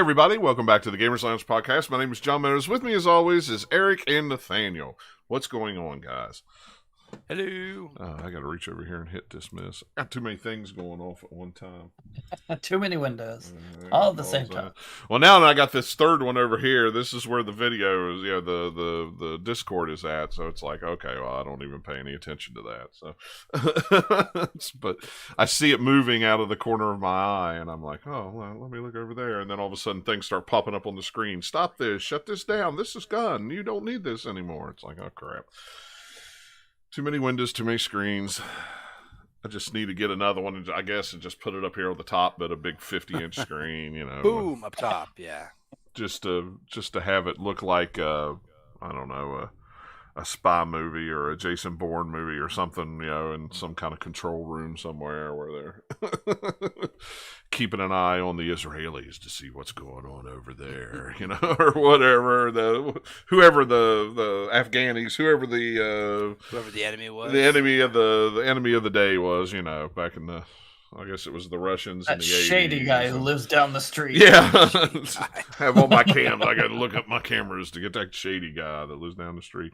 everybody, welcome back to the Gamers Lounge podcast. My name is John Meadows. With me, as always, is Eric and Nathaniel. What's going on, guys? Hello. I got to reach over here and hit dismiss. Got too many things going off at one time. Too many windows, all at the same time. Well, now that I got this third one over here, this is where the video is. The Discord is at. So it's like, okay, well, I don't even pay any attention to that. So, but I see it moving out of the corner of my eye, and I'm like, oh, well, let me look over there. And then all of a sudden, things start popping up on the screen. Stop this! Shut this down! This is gone. You don't need this anymore. It's like, oh crap. Too many windows, too many screens. I just need to get another one, I guess, and just put it up here on the top, but a big 50-inch screen, Boom, up top, yeah. Just to have it look like, I don't know, a spy movie or a Jason Bourne movie or something, in some kind of control room somewhere where they're keeping an eye on the Israelis to see what's going on over there, or whatever. Whoever the Afghanis, whoever the enemy was, the enemy of the day was, back in the. I guess it was the Russians in That the 80s. shady guy who lives down the street. Yeah. Have all my cams. I got to look up my cameras to get that shady guy that lives down the street.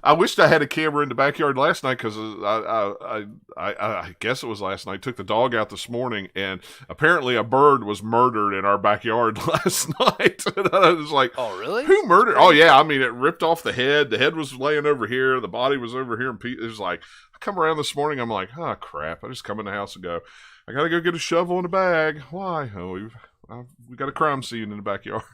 I wished I had a camera in the backyard last night because I guess it was last night. Took the dog out this morning, and apparently a bird was murdered in our backyard last night. And I was like, oh, really? Who murdered? Oh, yeah. I mean, it ripped off the head. The head was laying over here. The body was over here. And it was like, I come around this morning, I'm like, oh, crap. I just come in the house and go, I got to go get a shovel and a bag. Why? Oh, we got a crime scene in the backyard.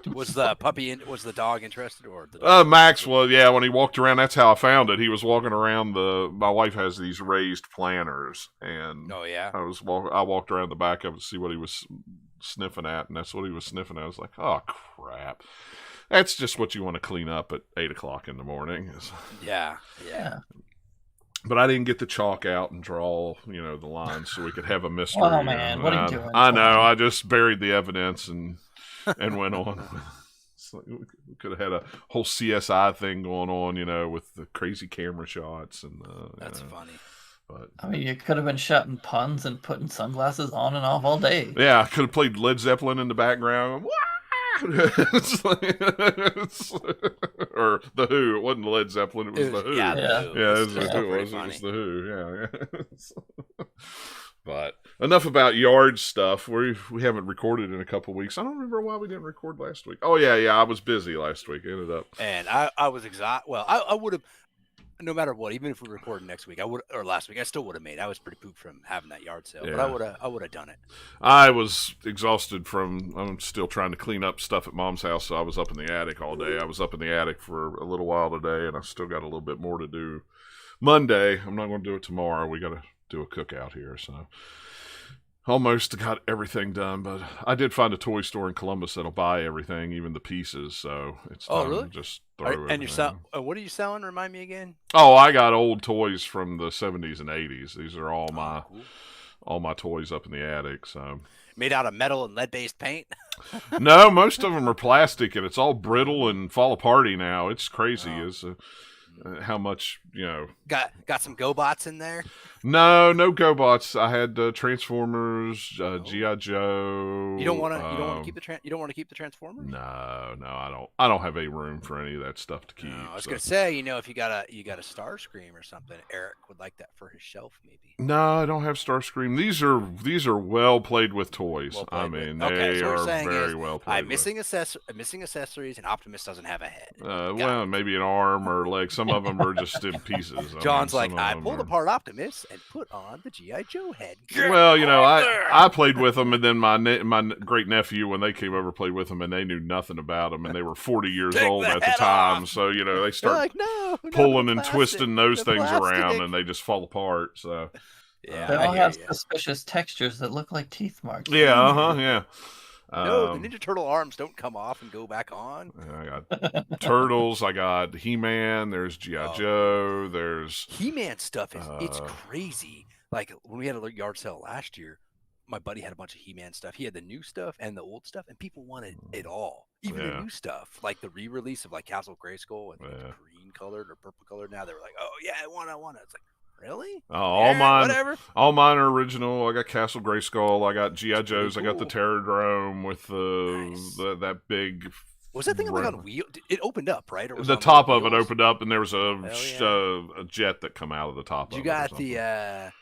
Was the dog interested? Or the dog Max was, yeah, when he walked around, that's how I found it. He was walking around my wife has these raised planters. And oh, yeah. I walked around the back of it to see what he was sniffing at, and that's what he was sniffing at. I was like, oh, crap. That's just what you want to clean up at 8 o'clock in the morning. Yeah. But I didn't get the chalk out and draw, the lines so we could have a mystery. Oh, man, what are you doing? I know. I just buried the evidence and went on. We could have had a whole CSI thing going on, with the crazy camera shots. And that's funny. But, I mean, you could have been shouting puns and putting sunglasses on and off all day. Yeah, I could have played Led Zeppelin in the background. Or the Who. It wasn't Led Zeppelin. It was the Who. Yeah, it was the Who. It was the Who. Yeah. But enough about yard stuff. We haven't recorded in a couple weeks. I don't remember why we didn't record last week. Oh yeah. I was busy last week. Ended up, and I was exhausted. Well, I would have. No matter what, even if we recorded next week, or last week, I still would have made. I was pretty pooped from having that yard sale, yeah. But I would have done it. I was exhausted I'm still trying to clean up stuff at Mom's house, so I was up in the attic all day. I was up in the attic for a little while today, and I still got a little bit more to do Monday. I'm not going to do it tomorrow. We got to do a cookout here, so almost got everything done. But I did find a toy store in Columbus that'll buy everything, even the pieces. So it's time really? to just throw it. And you're selling? What are you selling? Remind me again. Oh, I got old toys from the 70s and 80s. These are all my toys up in the attic. So made out of metal and lead-based paint. No, most of them are plastic, and it's all brittle and fall aparty now. It's crazy. It's how much got some GoBots in there. No GoBots. I had Transformers, G.I. Joe. You don't want to keep the Transformers. No, I don't have a room for any of that stuff to keep. No, I was gonna say, if you got a Starscream or something, Eric would like that for his shelf, maybe. No, I don't have Starscream. These are well played with toys. They are very well played. I'm missing accessories, and Optimus doesn't have a head. Well, maybe an arm or leg. Some of them are just in pieces. John's I pulled apart Optimus and put on the G.I. Joe head. Well, I played with them, and then my great nephew, when they came over, played with them, and they knew nothing about them, and they were 40 years old at the time. So they start pulling and twisting those things around, and they just fall apart. So yeah, they all have suspicious textures that look like teeth marks. Yeah, yeah. No, the Ninja Turtle arms don't come off and go back on. I got Turtles. I got He-Man. There's G.I. Joe. There's He-Man stuff. It's crazy. Like when we had a yard sale last year, my buddy had a bunch of He-Man stuff. He had the new stuff and the old stuff, and people wanted it all. Even the new stuff, like the re-release of like Castle Grayskull and the green colored or purple colored. Now they were like, "Oh yeah, I want it." It's like, Really? Whatever. All mine are original. I got Castle Grayskull. I got GI That's pretty Joes. I got the cool. Terrordrome with Nice. that big. Was that thing like on wheel? It opened up, right? Or was The it on top little of it wheels? opened up, and there was Hell yeah. a jet that come out of the top You of it or got something. the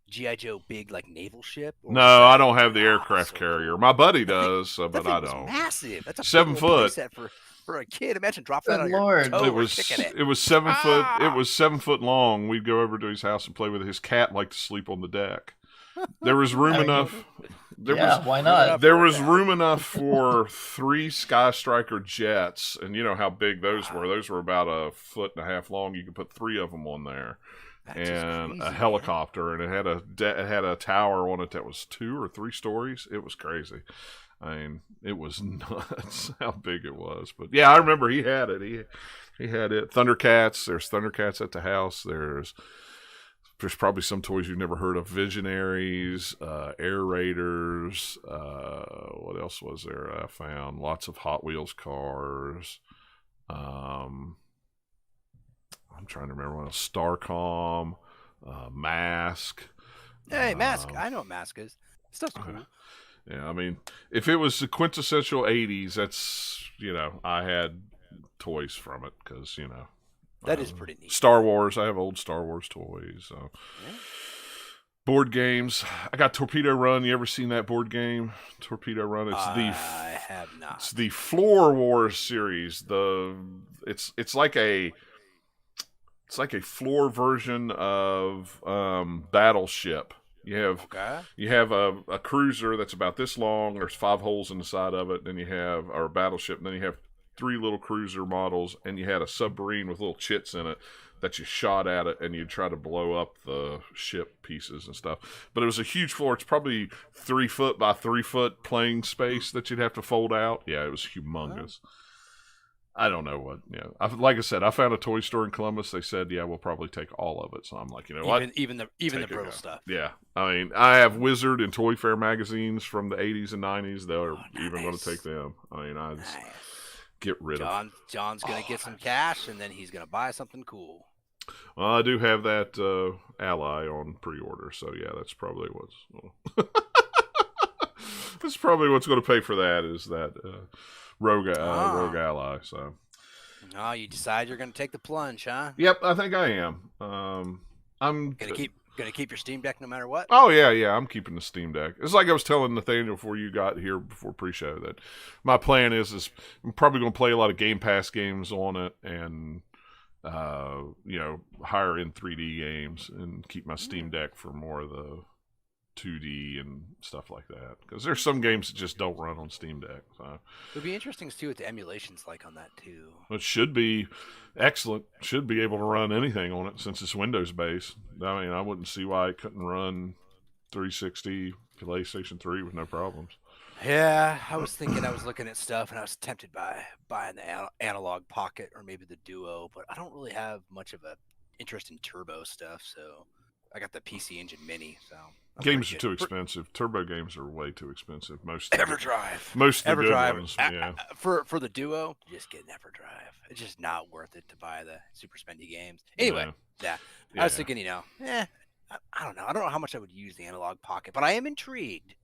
GI Joe big like naval ship, or was No, I that? don't have the aircraft So carrier. cool. My buddy That thing, does, that but thing I was don't. massive. That's a big 7 old foot. playset for a kid. Imagine dropping that Good on your lord. toe It or kicking it. was 7 foot. It Ah! was 7 foot long. We'd go over to his house and play with it. His cat liked to sleep on the deck. There was room I mean, enough. why not? There was room enough for 3 Sky Striker jets, and you know how big those were. Those were about 1.5 feet long. You could put 3 of them on there, and a helicopter, and it had a tower on it that was 2 or 3 stories. It was crazy. I mean, it was nuts how big it was. But yeah, I remember he had it. He had it. Thundercats. There's Thundercats at the house. There's probably some toys you've never heard of. Visionaries, Air Raiders. What else was there? I found lots of Hot Wheels cars. I'm trying to remember what else. Starcom, Mask. Hey, Mask. I know what Mask is. Stuff's cool. Yeah, I mean, if it was the quintessential 80s, that's, I had toys from it because, that is pretty neat. Star Wars. I have old Star Wars toys. So. Yeah. Board games. I got Torpedo Run. You ever seen that board game? Torpedo Run. I have not. It's the Floor Wars series. It's like a floor version of Battleship. You have a cruiser that's about this long. There's 5 holes in the side of it. Then you have a battleship. And then you have 3 little cruiser models, and you had a submarine with little chits in it that you shot at it, and you'd try to blow up the ship pieces and stuff. But it was a huge floor. It's probably 3 foot by 3 foot playing space that you'd have to fold out. Yeah, it was humongous. Wow. I don't know what. Yeah, like I said, I found a toy store in Columbus. They said, "Yeah, we'll probably take all of it." So I'm like, what? Even the brittle stuff. Yeah, I mean, I have Wizard and Toy Fair magazines from the 80s and 90s. They're even going to take them. I mean, I just get rid of. John's going to get some cash, and then he's going to buy something cool. Well, I do have that Ally on pre-order, so yeah, that's probably what's. That's probably what's going to pay for that. Is that. Rogue Ally. So, you decide you're going to take the plunge, huh? Yep, I think I am. I'm gonna keep your Steam Deck no matter what. Oh yeah, I'm keeping the Steam Deck. It's like I was telling Nathaniel before you got here before pre-show that my plan is I'm probably going to play a lot of Game Pass games on it and higher end 3D games and keep my Steam Deck for more of the 2D and stuff like that, because there's some games that just don't run on Steam Deck. So it'll be interesting to see what the emulation's like on that too. It should be excellent. Should be able to run anything on it since it's Windows based. I mean, I wouldn't see why it couldn't run 360 PlayStation 3 with no problems. Yeah, I was looking at stuff, and I was tempted by buying the analog Pocket or maybe the Duo, but I don't really have much of a interest in turbo stuff, so I got the PC Engine Mini. So games are too expensive. Turbo games are way too expensive. Most EverDrive. Most of the good ones. Yeah. For the Duo, just get an EverDrive. It's just not worth it to buy the super spendy games. Anyway, yeah. I was thinking, I don't know. I don't know how much I would use the analog Pocket, but I am intrigued.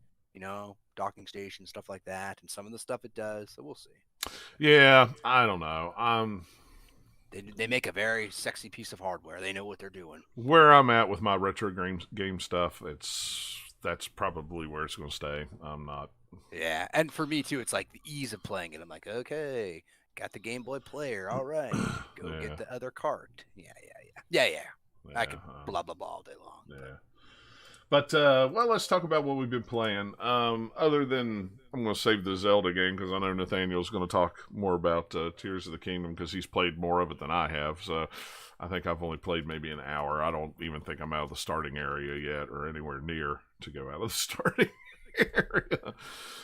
Docking station, stuff like that, and some of the stuff it does. So we'll see. Yeah, I don't know. They make a very sexy piece of hardware. They know what they're doing. Where I'm at with my retro game stuff, that's probably where it's going to stay. I'm not. Yeah, and for me too, it's like the ease of playing it. I'm like, okay, got the Game Boy player. All right, go get the other cart. Yeah. I could blah blah blah all day long. Yeah. But, let's talk about what we've been playing. Other than, I'm going to save the Zelda game because I know Nathaniel's going to talk more about Tears of the Kingdom because he's played more of it than I have. So I think I've only played maybe an hour. I don't even think I'm out of the starting area yet or anywhere near to go out of the starting area.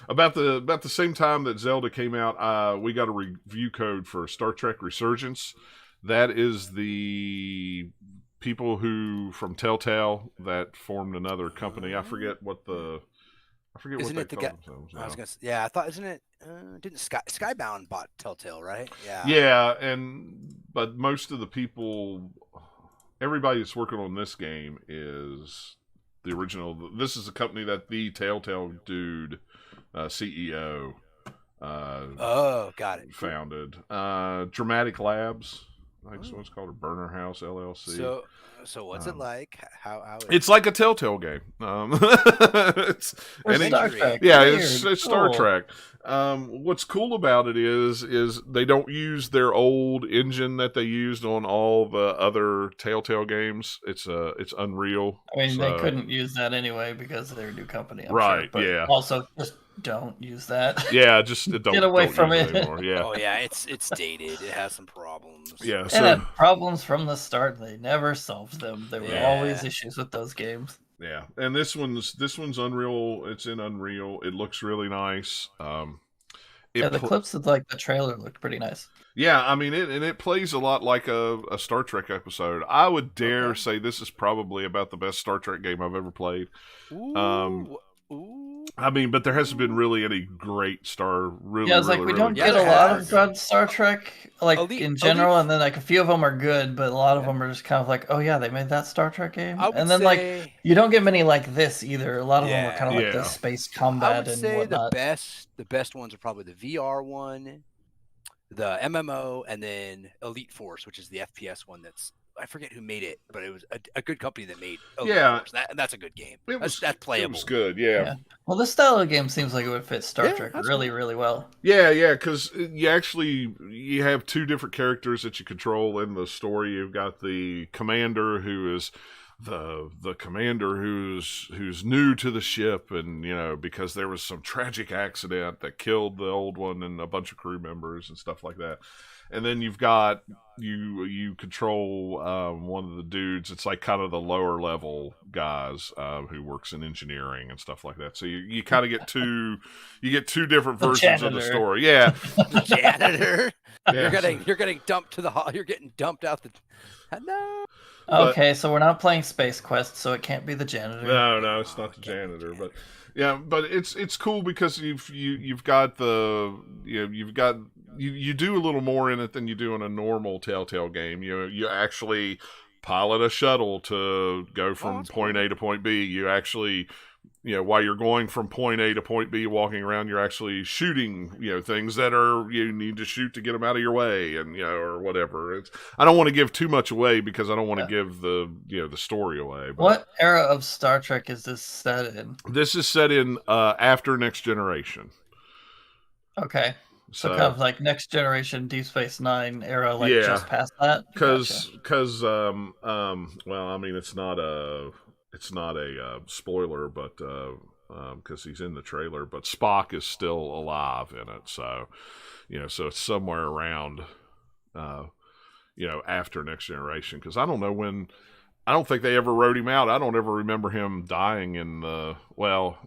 About the same time that Zelda came out, we got a review code for Star Trek Resurgence. That is the people who from Telltale that formed another company. I forget what Isn't what it they the call guy? themselves. I was gonna. Yeah, I thought. Isn't it? Didn't Skybound bought Telltale, right? Yeah. Yeah, but most of the people, everybody that's working on this game is the original. This is a company that the Telltale dude, CEO, got it. founded. Dramatic Labs, I think it's called, a Burner House LLC. So what's it like? How it's like a Telltale game. It's Star Trek. Yeah, Weird. it's Star Trek. What's cool about it is they don't use their old engine that they used on all the other Telltale games. It's Unreal. I mean, they couldn't use that anyway because they're a new company. I'm right? Sure, but yeah. Also, just don't use that. Yeah, just don't get away from use it anymore. Yeah. Oh yeah, it's dated. It has some problems. Yeah, it had problems from the start. They never solved them. There were always issues with those games. Yeah, and this one's Unreal. It's in Unreal. It looks really nice. The clips of like the trailer looked pretty nice. Yeah, I mean, it plays a lot like a Star Trek episode. I would dare say this is probably about the best Star Trek game I've ever played. Ooh. I mean, but there hasn't been really any great we don't get a lot of good Star Trek, in general, and then like a few of them are good, but a lot of them are just kind of like, oh yeah, they made that Star Trek game, and then like you don't get many like this either. A lot of them are kind of like the space combat I would say whatnot. The best ones are probably the VR one, the MMO, and then Elite Force, which is the FPS one. I forget who made it, but it was a good company that made Elite Force. That's a good game. That's playable. It was good, yeah. Well, this style of game seems like it would fit Star Trek really, really well. Yeah, because you have two different characters that you control in the story. You've got the commander who is the commander who's new to the ship, and because there was some tragic accident that killed the old one and a bunch of crew members and stuff like that. And then you've got you control one of the dudes. It's like kind of the lower level guys who works in engineering and stuff like that. So you kind of get two different versions of the story. Yeah, the janitor. Yeah. You're getting dumped to the hall. You're getting dumped out the. No. Okay, so we're not playing Space Quest, so it can't be the janitor. No, it's not the janitor, but yeah, but it's cool because you've got you do a little more in it than you do in a normal Telltale game. You actually pilot a shuttle to go from point A to point B. You actually, while you're going from point A to point B, walking around, you're actually shooting, things that you need to shoot to get them out of your way, and or whatever. I don't want to give too much away because I don't want to give the story away. But what era of Star Trek is this set in? This is set in after Next Generation. Okay. So kind of like Next Generation, Deep Space Nine era, just past that. Because well, I mean, it's not a spoiler, but because he's in the trailer, but Spock is still alive in it. So, so it's somewhere around, after Next Generation. Because I don't know when. I don't think they ever wrote him out. I don't ever remember him dying in it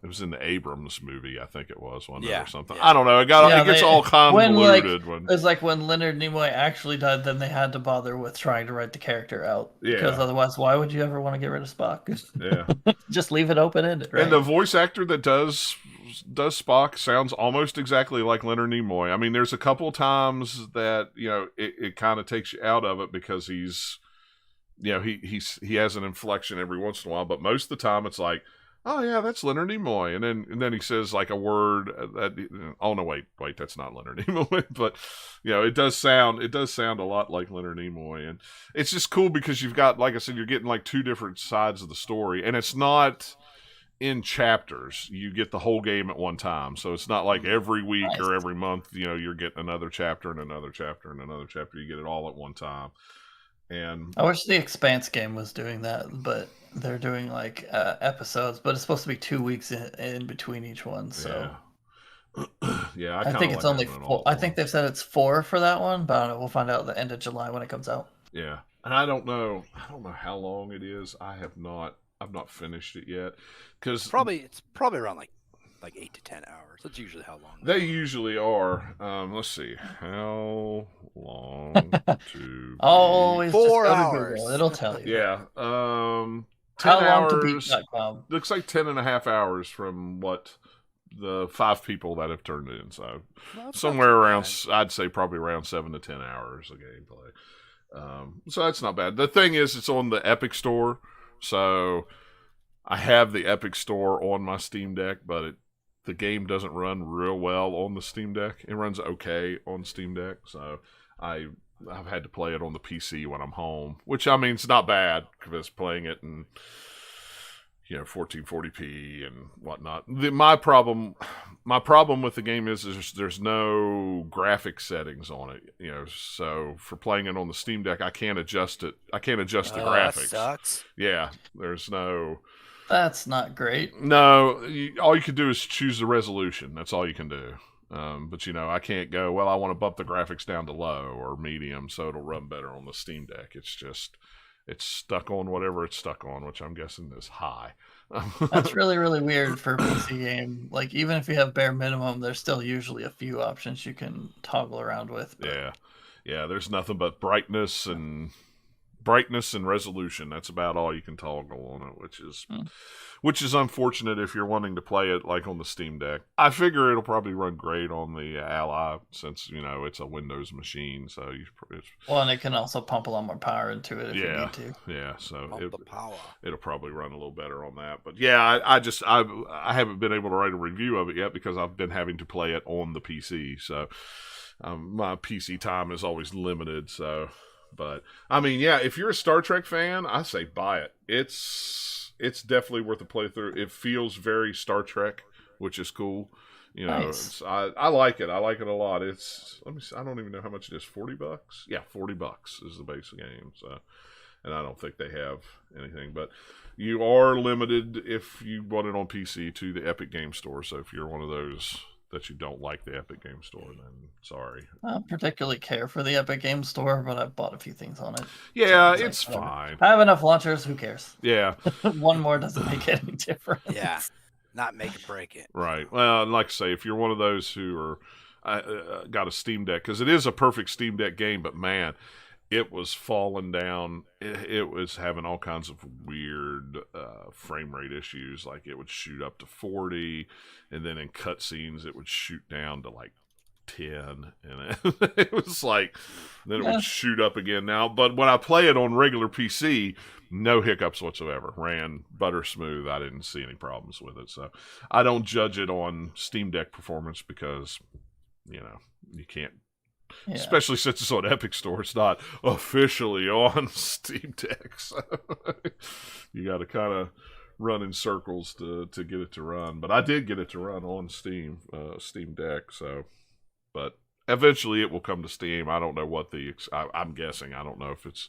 was in the Abrams movie, I think it was, wasn't it, or something. Yeah. I don't know. It gets all convoluted. It's like when Leonard Nimoy actually died, then they had to bother with trying to write the character out. Yeah. Because otherwise, why would you ever want to get rid of Spock? Yeah. Just leave it open-ended, right? And the voice actor that does Spock sounds almost exactly like Leonard Nimoy. I mean, there's a couple of times that, it kind of takes you out of it because he's... he has an inflection every once in a while, but most of the time it's like, oh yeah, that's Leonard Nimoy, and then he says like a word that, oh no, wait, that's not Leonard Nimoy, but it does sound a lot like Leonard Nimoy, and it's just cool because you've got, like I said, you're getting like two different sides of the story, and it's not in chapters. You get the whole game at one time, so it's not like every week or every month, you're getting another chapter and another chapter and another chapter. You get it all at one time. And I wish the Expanse game was doing that, but they're doing like episodes, but it's supposed to be 2 weeks in between each one. So yeah, I think it's only 4. I think they've said it's 4 for that one, but I don't know. We'll find out at the end of July when it comes out. Yeah, and I don't know how long it is. I've not finished it yet because it's probably around like 8 to 10 hours. That's usually how long they usually are. Let's see, how long to always 4 hours. It'll tell you. Yeah. 10 how hours. Long to beat.com. Looks like 10.5 hours from what the 5 people that have turned in. So somewhere around, I'd say probably around 7 to 10 hours of gameplay. So that's not bad. The thing is, it's on the Epic Store, so I have the Epic Store on my Steam Deck, but the game doesn't run real well on the Steam Deck. It runs okay on Steam Deck, so I've had to play it on the PC when I'm home, which I mean, it's not bad because playing it in 1440p and whatnot. My problem with the game is there's no graphic settings on it. So for playing it on the Steam Deck, I can't adjust it. I can't adjust the graphics. That sucks. Yeah, there's no. That's not great. No, all you can do is choose the resolution. That's all you can do. But I can't go, well, I want to bump the graphics down to low or medium so it'll run better on the Steam Deck. It's stuck on whatever it's stuck on, which I'm guessing is high. That's really, really weird for a PC game. Like, even if you have bare minimum, there's still usually a few options you can toggle around with. But... Yeah, there's nothing but brightness and resolution. That's about all you can toggle on it, which is unfortunate if you're wanting to play it like on the Steam Deck. I figure it'll probably run great on the Ally since it's a Windows machine. So and it can also pump a lot more power into it if you need to. Yeah, so power. It'll probably run a little better on that. But yeah, I haven't been able to write a review of it yet because I've been having to play it on the PC. So my PC time is always limited. So. But I mean, yeah, if you're a Star Trek fan, I say buy it. It's definitely worth a playthrough. It feels very Star Trek, which is cool. Nice. I like it. I like it a lot. Let me see, I don't even know how much it is. $40? Yeah, $40 is the base game. So, and I don't think they have anything, but you are limited if you want it on PC to the Epic Game Store. So if you're one of those that you don't like the Epic Game Store, then sorry. I don't particularly care for the Epic Game Store, but I've bought a few things on it. Yeah, so it's fine. I have enough launchers, who cares? Yeah. One more doesn't make any difference. Yeah, not make it break it. Right. Well, like I say, if you're one of those who are got a Steam Deck, because it is a perfect Steam Deck game, but man, it was falling down. It was having all kinds of weird frame rate issues. Like it would shoot up to 40, and then in cutscenes it would shoot down to like 10, and it was like then it would shoot up again. Now, but when I play it on regular PC, no hiccups whatsoever. Ran butter smooth. I didn't see any problems with it. So I don't judge it on Steam Deck performance because you can't. Yeah. Especially since it's on Epic Store, it's not officially on Steam Deck. So you got to kind of run in circles to get it to run. But I did get it to run on Steam Deck. So, but eventually it will come to Steam. I don't know what I'm guessing. I don't know if it's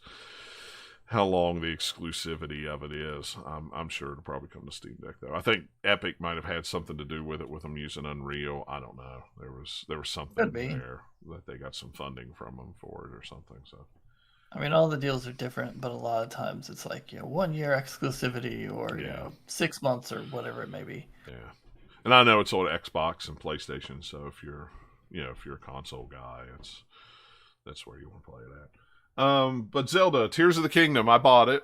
how long the exclusivity of it is. I'm sure it'll probably come to Steam Deck though. I think Epic might have had something to do with it, with them using Unreal. I don't know. There was something there that they got some funding from them for it or something. So, I mean, all the deals are different, but a lot of times it's like 1 year exclusivity or 6 months or whatever it may be. Yeah, and I know it's on Xbox and PlayStation. So if you're a console guy, that's where you want to play it at. But Zelda Tears of the Kingdom, I bought it.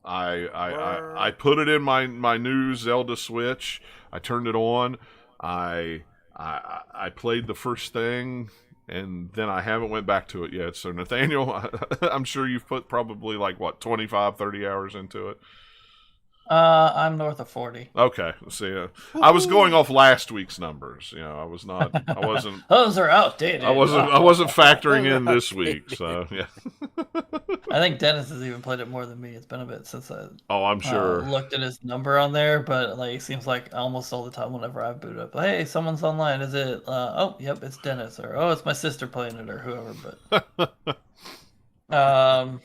I put it in my new Zelda Switch. I turned it on. I played the first thing, and then I haven't went back to it yet. So Nathaniel, I'm sure you've put probably 25, 30 hours into it. I'm north of 40. Okay, see, I was going off last week's numbers. I wasn't. Those are outdated. I wasn't factoring in this week. So yeah. I think Dennis has even played it more than me. It's been a bit since I'm sure looked at his number on there, but it seems like almost all the time whenever I boot up, hey, someone's online. Is it? Oh, yep, it's Dennis, or it's my sister playing it, or whoever. But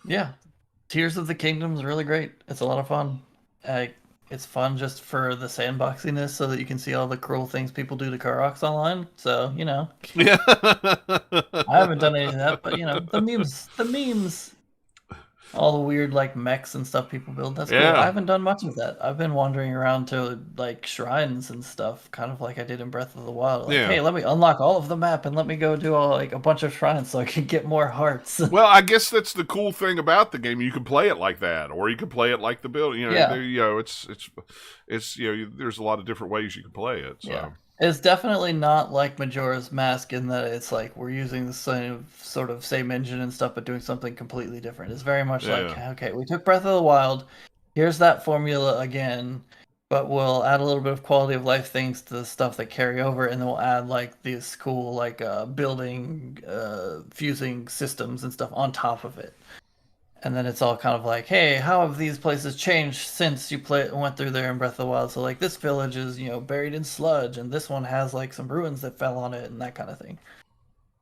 yeah. Tears of the Kingdom is really great. It's a lot of fun. It's fun just for the sandboxiness, so that you can see all the cruel things people do to Karoks online. So Yeah. I haven't done any of that, but the memes, all the weird mechs and stuff people build. That's cool. I haven't done much of that. I've been wandering around to shrines and stuff, kind of like I did in Breath of the Wild. Hey, let me unlock all of the map and let me go do a bunch of shrines so I can get more hearts. Well, I guess that's the cool thing about the game. You can play it like that, or you can play it like the build. It's there's a lot of different ways you can play it. So. It's definitely not like Majora's Mask in that it's like we're using the same engine and stuff, but doing something completely different. It's very much like, okay, we took Breath of the Wild, here's that formula again, but we'll add a little bit of quality of life things to the stuff that carry over, and then we'll add like these cool like building, fusing systems and stuff on top of it. And then it's all kind of like, hey, how have these places changed since you went through there in Breath of the Wild? So like this village is, buried in sludge, and this one has like some ruins that fell on it and that kind of thing.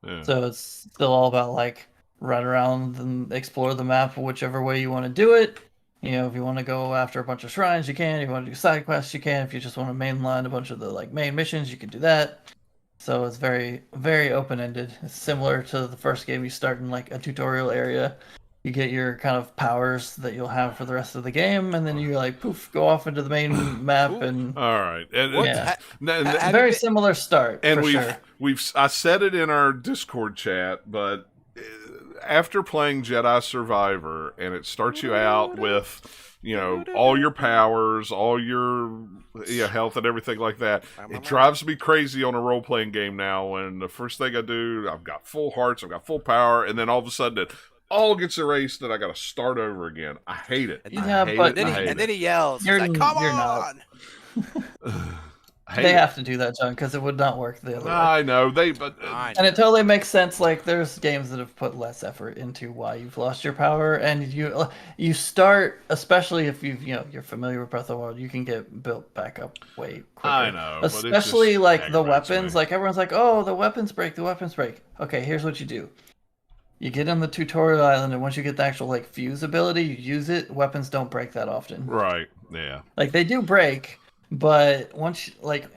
Yeah. So it's still all about like run around and explore the map whichever way you want to do it. If you want to go after a bunch of shrines, you can. If you want to do side quests, you can. If you just want to mainline a bunch of the like main missions, you can do that. So it's very, very open-ended. It's similar to the first game. You start in like a tutorial area. You get your kind of powers that you'll have for the rest of the game, and then you like poof, go off into the main map. And all right, very similar start. And for I said it in our Discord chat, but after playing Jedi Survivor, and it starts you out with all your powers, all your health and everything like that. It drives me crazy on a role-playing game now when the first thing I do, I've got full hearts, I've got full power, and then all of a sudden it all gets erased and I got to start over again. I hate it. Then he yells, he's like, come on! They have to do that, John, because it would not work the other way. I know and it totally makes sense. Like, there's games that have put less effort into why you've lost your power, and you start, especially if you're familiar with Breath of the Wild, you can get built back up way quicker. I know, especially like the weapons. Like everyone's like, oh, the weapons break. Okay, here's what you do. You get on the tutorial island, and once you get the actual like fuse ability, you use it. Weapons don't break that often. Right. Yeah. Like they do break. But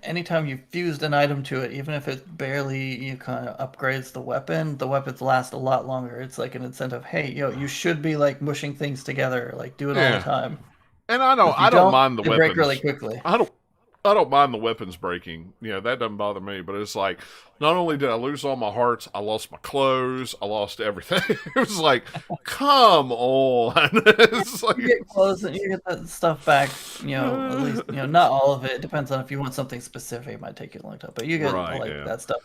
anytime you fused an item to it, even if it barely kind of upgrades the weapons last a lot longer. It's like an incentive. Hey, you should be like mushing things together, like do it all the time. And I don't mind the weapons break really quickly. I don't mind the weapons breaking. That doesn't bother me. But it's like, not only did I lose all my hearts, I lost my clothes, I lost everything. It was like, come on. It's like, you get clothes and you get that stuff back. At least not all of it. It depends on if you want something specific. It might take you a long time, but you get that stuff.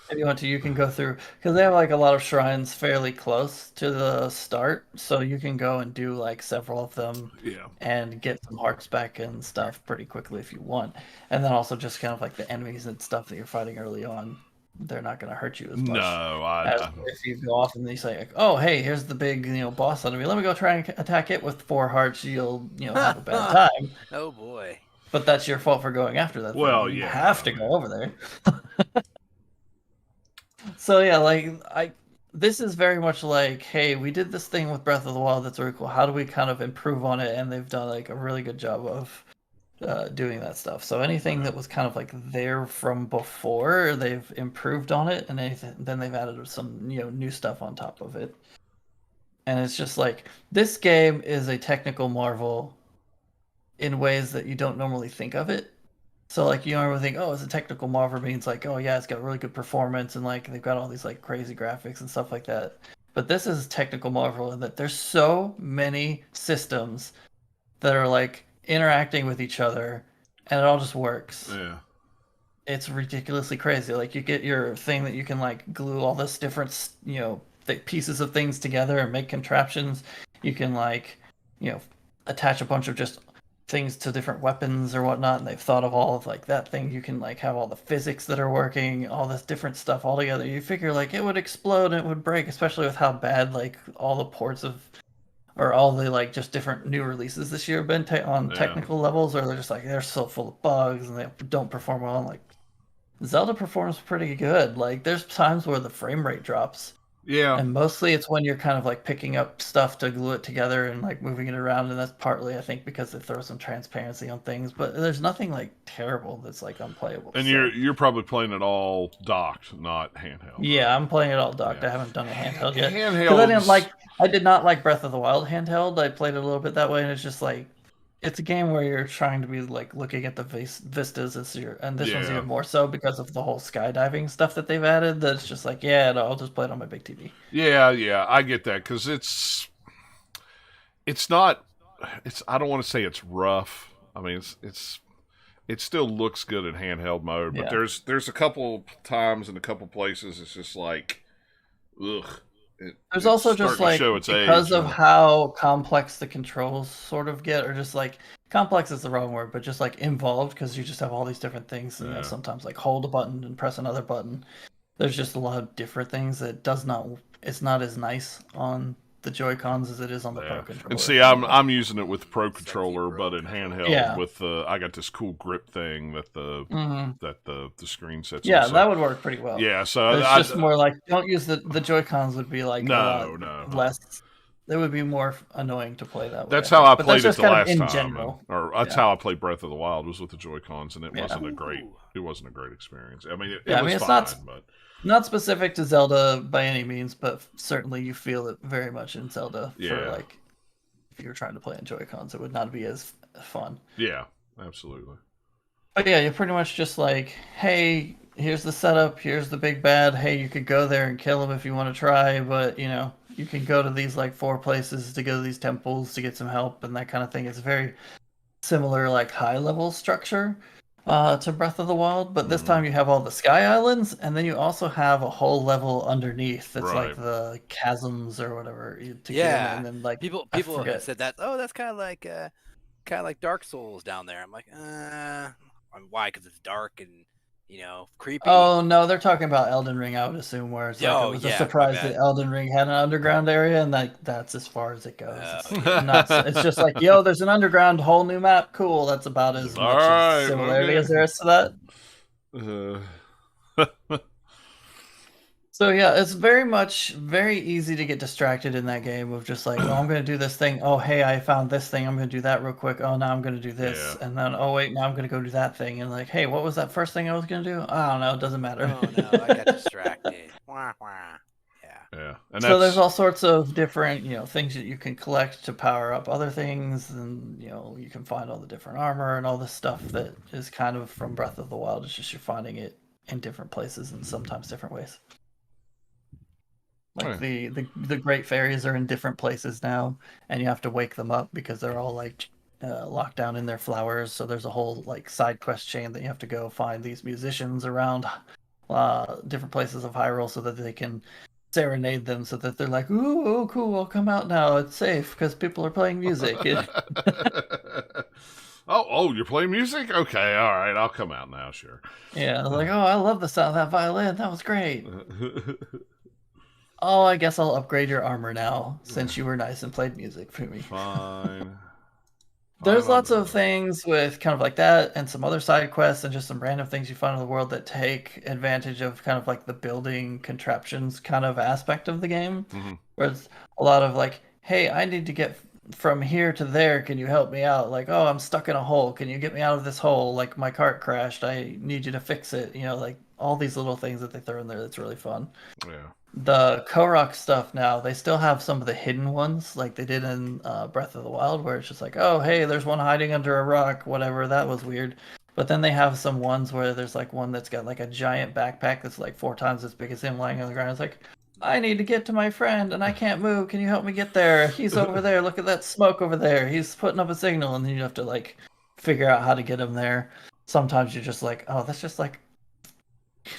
If you want to, you can go through, because they have like a lot of shrines fairly close to the start, so you can go and do like several of them, and get some hearts back and stuff pretty quickly if you want. And then also just kind of like the enemies and stuff that you're fighting early on, they're not going to hurt you as much. No, if you go off and you say, like, oh hey, here's the big boss enemy. Let me go try and attack it with 4 hearts. You'll have a bad time. Oh boy! But that's your fault for going after that. Well, you have to go over there. So yeah, this is very much like, hey, we did this thing with Breath of the Wild that's really cool. How do we kind of improve on it? And they've done like a really good job of doing that stuff. So anything that was kind of like there from before, they've improved on it, and then they've added some new stuff on top of it. And it's just like, this game is a technical marvel in ways that you don't normally think of it. So like you don't ever think, oh, it's a technical marvel means like, oh yeah, it's got really good performance and like they've got all these like crazy graphics and stuff like that. But this is technical marvel in that there's so many systems that are like interacting with each other, and it all just works. Yeah. It's ridiculously crazy. Like you get your thing that you can like glue all this different pieces of things together and make contraptions. You can like attach a bunch of just things to different weapons or whatnot, and they've thought of all of like that thing. You can like have all the physics that are working, all this different stuff all together. You figure like it would explode and it would break, especially with how bad like all the ports or all the like just different new releases this year have been on technical levels, or they're just like they're so full of bugs and they don't perform well. And like Zelda performs pretty good. Like there's times where the frame rate drops. Yeah. And mostly it's when you're kind of like picking up stuff to glue it together and like moving it around, and that's partly I think because they throw some transparency on things, but there's nothing like terrible that's like unplayable. And you're probably playing it all docked, not handheld. Yeah, I'm playing it all docked. I haven't done a handheld yet. Because I did not like Breath of the Wild handheld. I played it a little bit that way, and it's just like it's a game where you're trying to be like looking at the vistas and this one's even more so because of the whole skydiving stuff that they've added. That's just like, I'll just play it on my big TV. Yeah, I get that, because it's not. I don't want to say it's rough. I mean, it's. it still looks good in handheld mode. But there's a couple times and a couple places it's just like, ugh. There's also just like, because of how complex the controls sort of get, or just like, complex is the wrong word, but just like involved, because you just have all these different things. And, you know, sometimes like hold a button and press another button. There's just a lot of different things that it's not as nice on the Joy-Cons as it is on the Pro controller. And see, I'm using it with the Pro controller, but in handheld with I got this cool grip thing that the screen sets. Yeah, that would work pretty well. Yeah, so it's just more like, don't use the Joy-Cons would be like less. It would be more annoying to play that way. That's how I played it the last time. General. Or that's how I played Breath of the Wild, was with the Joy-Cons, and it wasn't a great experience. I mean, it was fine, but not specific to Zelda by any means, but certainly you feel it very much in Zelda. For like, if you were trying to play on Joy-Cons, it would not be as fun. Yeah, absolutely. But yeah, you're pretty much just like, hey, here's the setup, here's the big bad. Hey, you could go there and kill him if you want to try, but you know, you can go to these like 4 places to go to these temples to get some help and that kind of thing. It's very similar, like high level structure to Breath of the Wild, but this time you have all the sky islands, and then you also have a whole level underneath that's like the chasms or whatever. And then like people have said that, oh, that's kind of like Dark Souls down there. I'm like, why? Because it's dark and, you know, creepy. Oh no, they're talking about Elden Ring, I would assume, where it's like, it was a surprise that Elden Ring had an underground area, and that's as far as it goes. It's just like, yo, there's an underground whole new map, cool. That's about as much similarity as there is to that. So yeah, it's very easy to get distracted in that game of just like, oh, I'm going to do this thing. Oh, hey, I found this thing. I'm going to do that real quick. Oh, now I'm going to do this. Yeah. And then, oh, wait, now I'm going to go do that thing. And like, hey, what was that first thing I was going to do? I don't know. It doesn't matter. Oh, no, I got distracted. Wah, wah. Yeah. And so there's all sorts of different, you know, things that you can collect to power up other things. And, you know, you can find all the different armor and all this stuff that is kind of from Breath of the Wild. It's just you're finding it in different places and sometimes different ways. Like the great fairies are in different places now, and you have to wake them up because they're all like locked down in their flowers. So there's a whole like side quest chain that you have to go find these musicians around different places of Hyrule so that they can serenade them, so that they're like, ooh, cool, I'll come out now. It's safe because people are playing music. Oh, you're playing music? Okay, all right, I'll come out now, sure. Yeah, like, oh, I love the sound of that violin. That was great. Oh, I guess I'll upgrade your armor now, since you were nice and played music for me. Fine. There's lots of things with kind of like that, and some other side quests, and just some random things you find in the world that take advantage of kind of like the building contraptions kind of aspect of the game. Where it's a lot of like, hey, I need to get from here to there. Can you help me out? Like, oh, I'm stuck in a hole. Can you get me out of this hole? Like, my cart crashed. I need you to fix it. You know, like all these little things that they throw in there that's really fun. Yeah. The Korok stuff now, they still have some of the hidden ones, like they did in Breath of the Wild, where it's just like, oh, hey, there's one hiding under a rock, whatever, that was weird. But then they have some ones where there's like one that's got like a giant backpack that's like 4 times as big as him lying on the ground. It's like, I need to get to my friend and I can't move. Can you help me get there? He's over there. Look at that smoke over there. He's putting up a signal, and then you have to like figure out how to get him there. Sometimes you're just like, oh, that's just like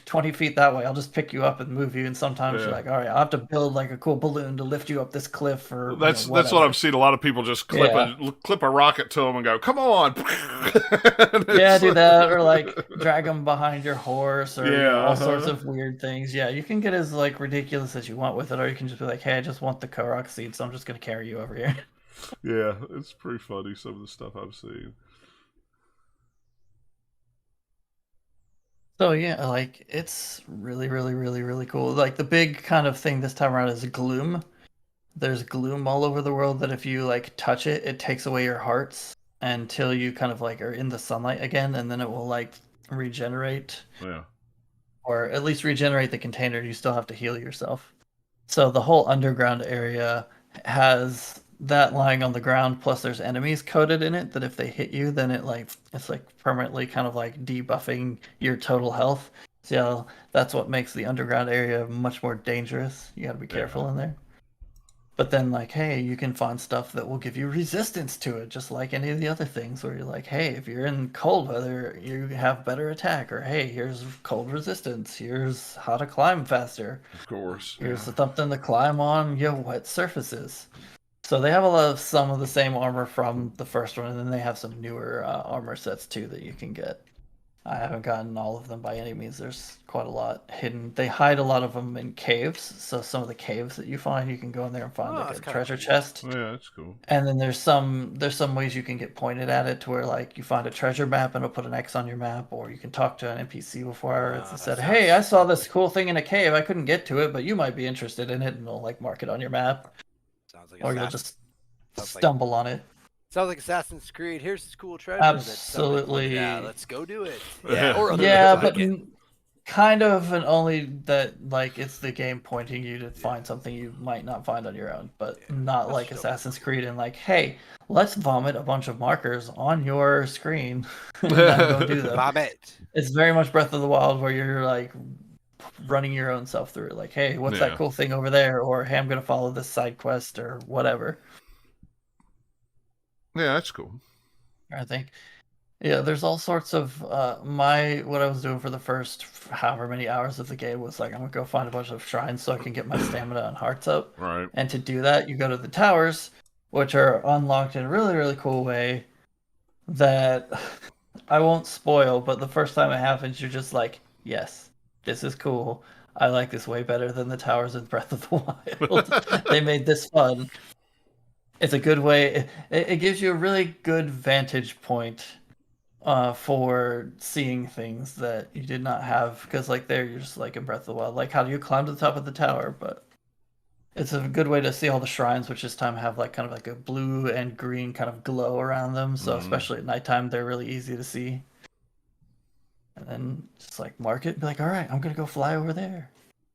20 feet that way. I'll just pick you up and move you. And sometimes you're like, all right, I'll have to build like a cool balloon to lift you up this cliff. Or that's what I've seen. A lot of people just clip a rocket to them and go, come on. Do that, or like drag them behind your horse, or all sorts of weird things. Yeah, you can get as like ridiculous as you want with it, or you can just be like, hey, I just want the Korok seed, so I'm just gonna carry you over here. Yeah, it's pretty funny, some of the stuff I've seen. So yeah, like it's really, really, really, really cool. Like the big kind of thing this time around is gloom. There's gloom all over the world that if you like touch it, it takes away your hearts until you kind of like are in the sunlight again, and then it will like regenerate. Yeah. Or at least regenerate the container. You still have to heal yourself. So the whole underground area has that lying on the ground, plus there's enemies coded in it that if they hit you, then it's like permanently kind of like debuffing your total health. So that's what makes the underground area much more dangerous. You gotta be careful in there. But then, like, hey, you can find stuff that will give you resistance to it, just like any of the other things where you're like, hey, if you're in cold weather, you have better attack, or hey, here's cold resistance, here's how to climb faster. Of course. Here's something to climb on wet surfaces. So they have some of the same armor from the first one, and then they have some newer armor sets too that you can get. I haven't gotten all of them by any means. There's quite a lot hidden. They hide a lot of them in caves. So some of the caves that you find, you can go in there and find like a treasure chest. Yeah, that's cool. And then there's some ways you can get pointed at it to where like you find a treasure map and it'll put an X on your map, or you can talk to an NPC before it said, "Hey, I saw this cool thing in a cave. I couldn't get to it, but you might be interested in it," and it'll like mark it on your map. Sounds like or you'll just stumble on it. Sounds like Assassin's Creed. Here's this cool treasure. Absolutely. Yeah, let's go do it. Yeah, or but kind of, and only that like it's the game pointing you to find something you might not find on your own, but not like Assassin's Creed and like, hey, let's vomit a bunch of markers on your screen and go do them. Vomit. It's very much Breath of the Wild where you're like running your own self through it. Like, hey, what's that cool thing over there? Or hey, I'm gonna follow this side quest or whatever. Yeah, that's cool. I think. Yeah, there's all sorts of what I was doing for the first however many hours of the game was like, I'm gonna go find a bunch of shrines so I can get my stamina and hearts up. Right. And to do that, you go to the towers, which are unlocked in a really, really cool way that I won't spoil, but the first time it happens, you're just like, yes, this is cool. I like this way better than the towers in Breath of the Wild. They made this fun. It's a good way. It gives you a really good vantage point for seeing things that you did not have. Because like there, you're just like in Breath of the Wild. Like, how do you climb to the top of the tower? But it's a good way to see all the shrines, which this time have like kind of like a blue and green kind of glow around them. So especially at nighttime, they're really easy to see. And then just like mark it and be like, all right, I'm going to go fly over there.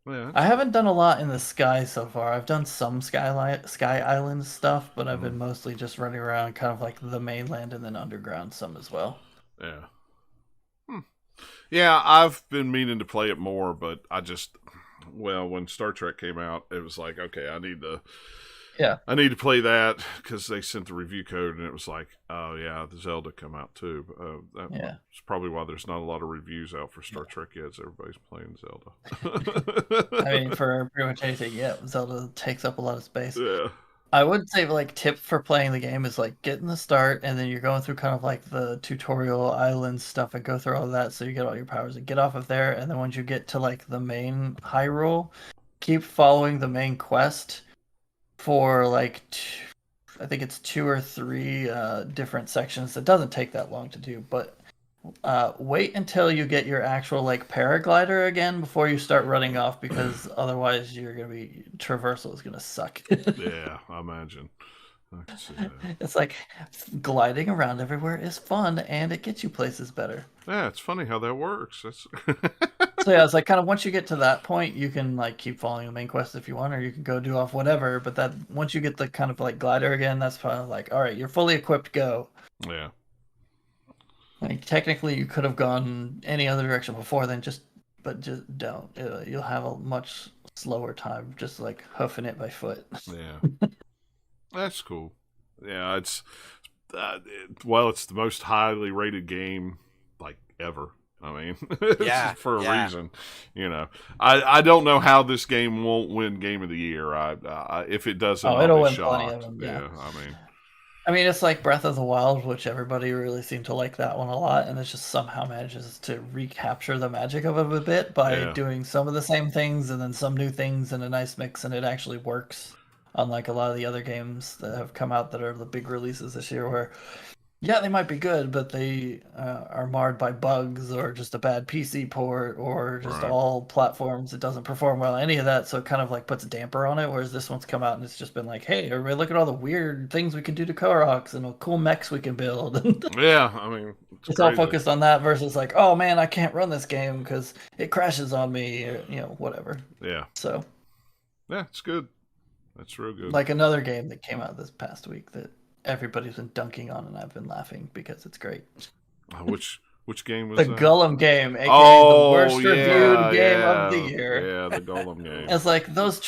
Yeah, I haven't done a lot in the sky so far. I've done some Sky Island stuff, but I've been mostly just running around kind of like the mainland and then underground some as well. Yeah. Yeah, I've been meaning to play it more, but when Star Trek came out, it was like, okay, I need to play that because they sent the review code and it was like, oh yeah, the Zelda come out too. That's probably why there's not a lot of reviews out for Star Trek yet. Everybody's playing Zelda. I mean, for pretty much anything, Zelda takes up a lot of space. Yeah. I would say like tip for playing the game is like get in the start and then you're going through kind of like the tutorial island stuff and go through all that so you get all your powers and get off of there, and then once you get to like the main Hyrule, keep following the main quest for like I think it's 2 or 3 different sections. It doesn't take that long to do, but wait until you get your actual like paraglider again before you start running off, because otherwise you're gonna be traversal is gonna suck. Yeah, I imagine. I can see that. It's like gliding around everywhere is fun and it gets you places better. Yeah, it's funny how that works. So yeah, it's like kind of once you get to that point, you can like keep following the main quest if you want, or you can go do off whatever. But that once you get the kind of like glider again, that's kind of like, all right, you're fully equipped, go. Yeah. Like technically, you could have gone any other direction before then, but just don't. You'll have a much slower time, just like hoofing it by foot. Yeah, that's cool. Yeah, it's it's the most highly rated game like ever. I mean, for a reason. You know, I don't know how this game won't win Game of the Year. If it doesn't, it'll win shocked. plenty of them. Yeah, I mean, it's like Breath of the Wild, which everybody really seemed to like that one a lot, and it just somehow manages to recapture the magic of it a bit by doing some of the same things and then some new things in a nice mix, and it actually works. Unlike a lot of the other games that have come out that are the big releases this year, where they might be good, but they are marred by bugs or just a bad PC port or just all platforms. It doesn't perform well, any of that, so it kind of like puts a damper on it, whereas this one's come out and it's just been like, hey, everybody look at all the weird things we can do to Koroks and the cool mechs we can build. Yeah, I mean, it's all focused on that versus like, oh man, I can't run this game because it crashes on me, or whatever. Yeah. So. Yeah, it's good. That's real good. Like another game that came out this past week that everybody's been dunking on, and I've been laughing because it's great. Which Which game was the that? Gollum game, aka the worst reviewed game of the year. Yeah, the Gollum game. It's like those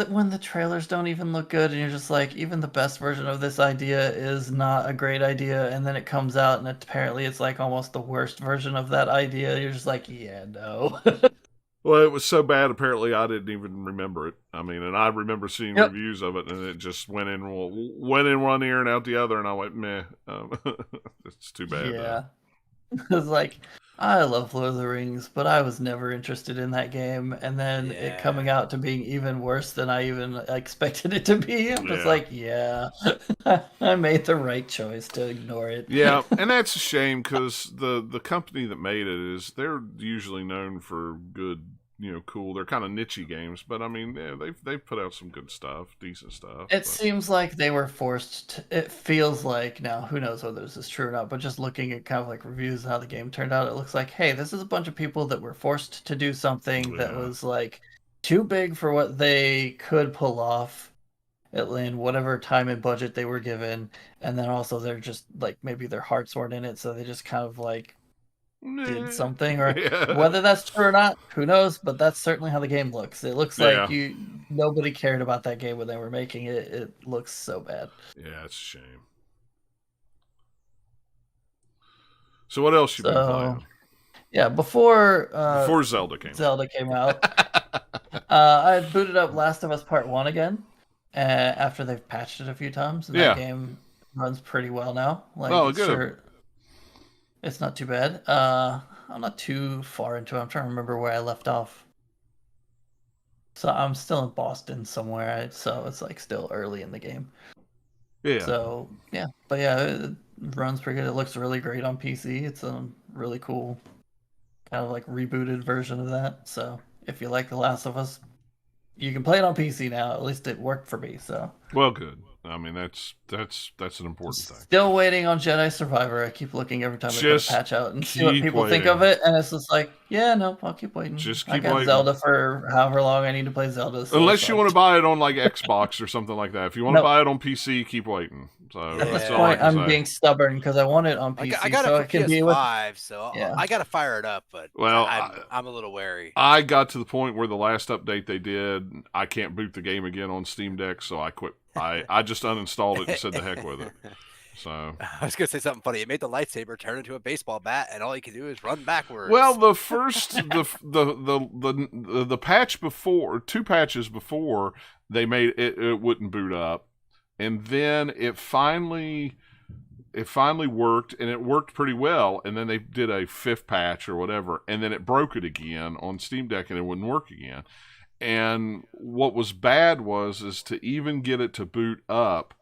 when the trailers don't even look good, and you're just like, even the best version of this idea is not a great idea, and then it comes out, and apparently it's like almost the worst version of that idea. You're just like, yeah, no. Well, it was so bad, apparently I didn't even remember it. I mean, and I remember seeing reviews of it, and it just went in one ear and out the other, and I went, meh. It's too bad. Yeah. It was like, I love Lord of the Rings, but I was never interested in that game. And then it coming out to being even worse than I even expected it to be. I'm just like, I made the right choice to ignore it. Yeah, and that's a shame because the company that made it they're usually known for good, cool. They're kind of niche games, but I mean, they've put out some good stuff, decent stuff. It seems like they were forced. It feels like, now who knows whether this is true or not, but just looking at kind of like reviews of how the game turned out, it looks like, hey, this is a bunch of people that were forced to do something that was like too big for what they could pull off in whatever time and budget they were given, and then also they're just like, maybe their hearts weren't in it, so they just kind of like did something, or whether that's true or not, who knows, but that's certainly how the game looks. It looks like nobody cared about that game when they were making it. It looks so bad. Yeah, it's a shame. So what else you been playing? Yeah, before Zelda came out, I booted up Last of Us Part 1 again, after they've patched it a few times, and that game runs pretty well now. Like, good. Sure, it's not too bad. I'm not too far into it. I'm trying to remember where I left off. So I'm still in Boston somewhere, so it's like still early in the game. Yeah. So, yeah. But yeah, it runs pretty good. It looks really great on PC. It's a really cool kind of like rebooted version of that. So if you like The Last of Us, you can play it on PC now. At least it worked for me. So well, good. I mean, that's an important thing. Still waiting on Jedi Survivor. I keep looking every time I put a patch out and see what people think of it, and it's just like, yeah, no, I'll keep waiting. I got Zelda for however long I need to play Zelda. So unless you want to buy it on like Xbox or something like that. If you want to buy it on PC, keep waiting. So at this point, I'm being stubborn because I want it on PC. I got so it for PS5, so I got to fire it up. But I'm a little wary. I got to the point where the last update they did, I can't boot the game again on Steam Deck, so I quit. I just uninstalled it and said the heck with it. So I was gonna say something funny. It made the lightsaber turn into a baseball bat, and all you can do is run backwards. Well, the first the patch before, 2 patches before, they made it wouldn't boot up, and then it finally worked, and it worked pretty well. And then they did a 5th patch or whatever, and then it broke it again on Steam Deck, and it wouldn't work again. And what was bad is to even get it to boot up.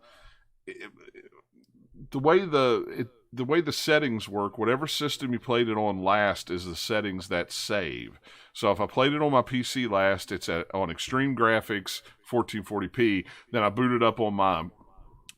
The way the settings work, whatever system you played it on last is the settings that save. So if I played it on my PC last, it's on extreme graphics, 1440p. Then I booted up on my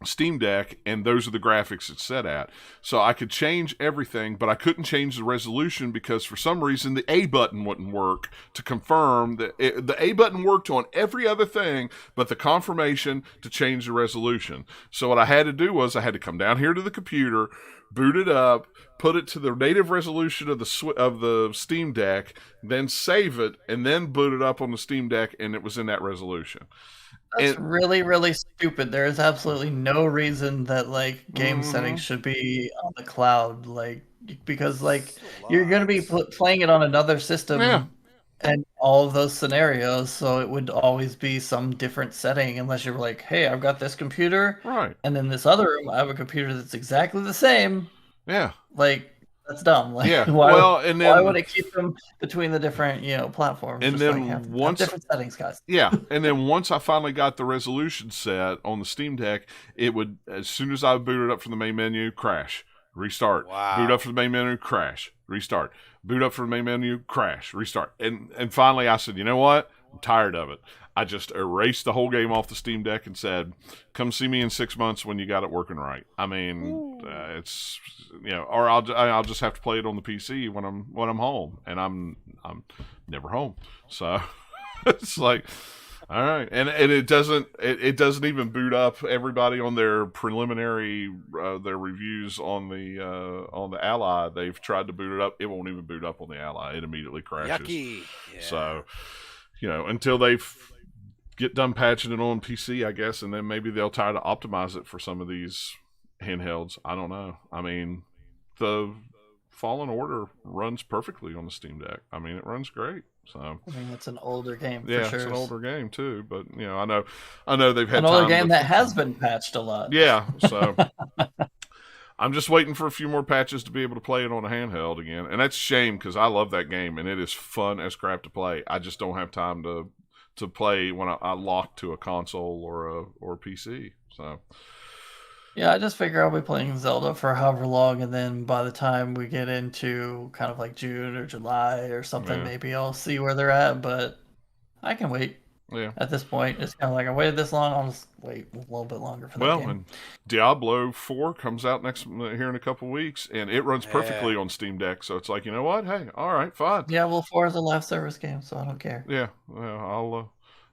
Steam Deck, and those are the graphics it's set at. So I could change everything, but I couldn't change the resolution because for some reason the A button wouldn't work to confirm that the A button worked on every other thing, but the confirmation to change the resolution. So what I had to do was I had to come down here to the computer, boot it up, put it to the native resolution of the Steam Deck, then save it, and then boot it up on the Steam Deck, and it was in that resolution. That's really, really stupid. There is absolutely no reason that like game settings should be on the cloud, like because like you're going to be playing it on another system and all of those scenarios, so it would always be some different setting unless you're like, hey, I've got this computer, right, and then this other room I have a computer that's exactly the same. Yeah, like. That's dumb. Like, why would it keep them between the different, platforms? And just then have different settings, guys. Yeah, and then once I finally got the resolution set on the Steam Deck, it would, as soon as I booted up from the main menu, crash, restart. Wow. Boot up from the main menu, crash, restart. Boot up from the main menu, crash, restart. And finally, I said, you know what? I'm tired of it. I just erased the whole game off the Steam Deck and said, "Come see me in 6 months when you got it working right." I mean, it's or I'll just have to play it on the PC when I'm home, and I'm never home, so it's like All right, and it doesn't even boot up everybody on their preliminary their reviews on the Ally. They've tried to boot it up. It won't even boot up on the Ally. It immediately crashes. Yucky. Yeah. So, until they get done patching it on PC, I guess, and then maybe they'll try to optimize it for some of these handhelds. I don't know. I mean, the Fallen Order runs perfectly on the Steam Deck. I mean, it runs great. So I mean, it's an older game. Yeah, for sure. It's an older game too. But I know they've had an older game that has been patched a lot. Yeah, so I'm just waiting for a few more patches to be able to play it on a handheld again, and that's a shame because I love that game and it is fun as crap to play. I just don't have time to play when I lock to a console or a PC. So. Yeah, I just figure I'll be playing Zelda for however long, and then by the time we get into kind of like June or July or something, maybe I'll see where they're at, but I can wait. Yeah. At this point, it's kind of like I waited this long, I'll just wait a little bit longer for that game. Well, and Diablo 4 comes out here in a couple weeks, and it runs perfectly on Steam Deck, so it's like, you know what? Hey, all right, fine. Yeah, well, 4 is a live service game, so I don't care. Yeah,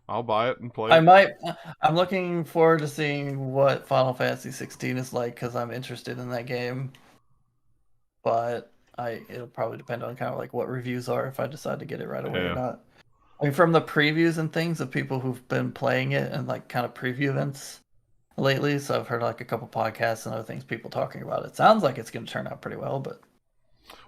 I'll buy it and play it. I'm looking forward to seeing what Final Fantasy 16 is like because I'm interested in that game. But it'll probably depend on kind of like what reviews are if I decide to get it right away or not. I mean, from the previews and things of people who've been playing it and like kind of preview events lately, so I've heard like a couple podcasts and other things people talking about it. Sounds like it's going to turn out pretty well, but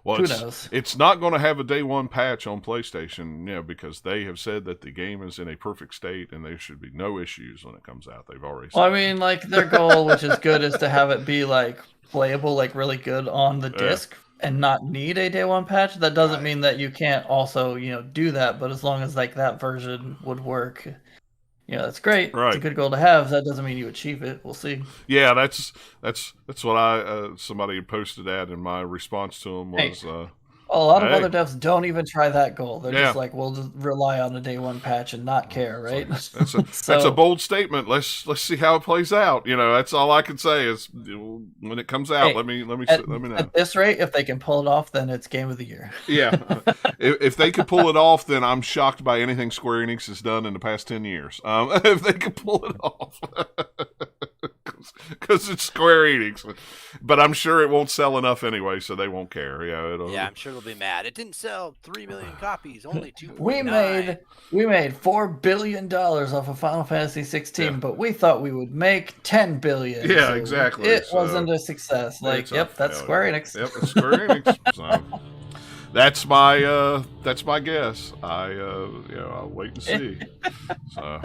who knows? It's not going to have a day one patch on PlayStation, because they have said that the game is in a perfect state and there should be no issues when it comes out. They've already said. Well, I mean, like their goal, which is good, is to have it be like playable, like really good on the disc and not need a day one patch. That doesn't mean that you can't also, do that, but as long as like that version would work, that's great. Right. It's a good goal to have. That doesn't mean you achieve it. We'll see. Yeah, that's what somebody posted that, and my response to him was, a lot of other devs don't even try that goal. They're just like, we'll just rely on a day one patch and not care, right? That's a bold statement. Let's see how it plays out. That's all I can say is when it comes out, let me know. At this rate, if they can pull it off, then it's game of the year. Yeah, if they can pull it off, then I'm shocked by anything Square Enix has done in the past 10 years. If they can pull it off. Because it's Square Enix, but I'm sure it won't sell enough anyway, so they won't care. Yeah, I'm sure they'll be mad. It didn't sell 3 million copies, only 2. We made $4 billion off of Final Fantasy 16, but we thought we would make 10 billion. Yeah, so exactly. It wasn't a success. Like, that's Square Enix. Yep, it's Square Enix. So that's my guess. I'll wait and see. So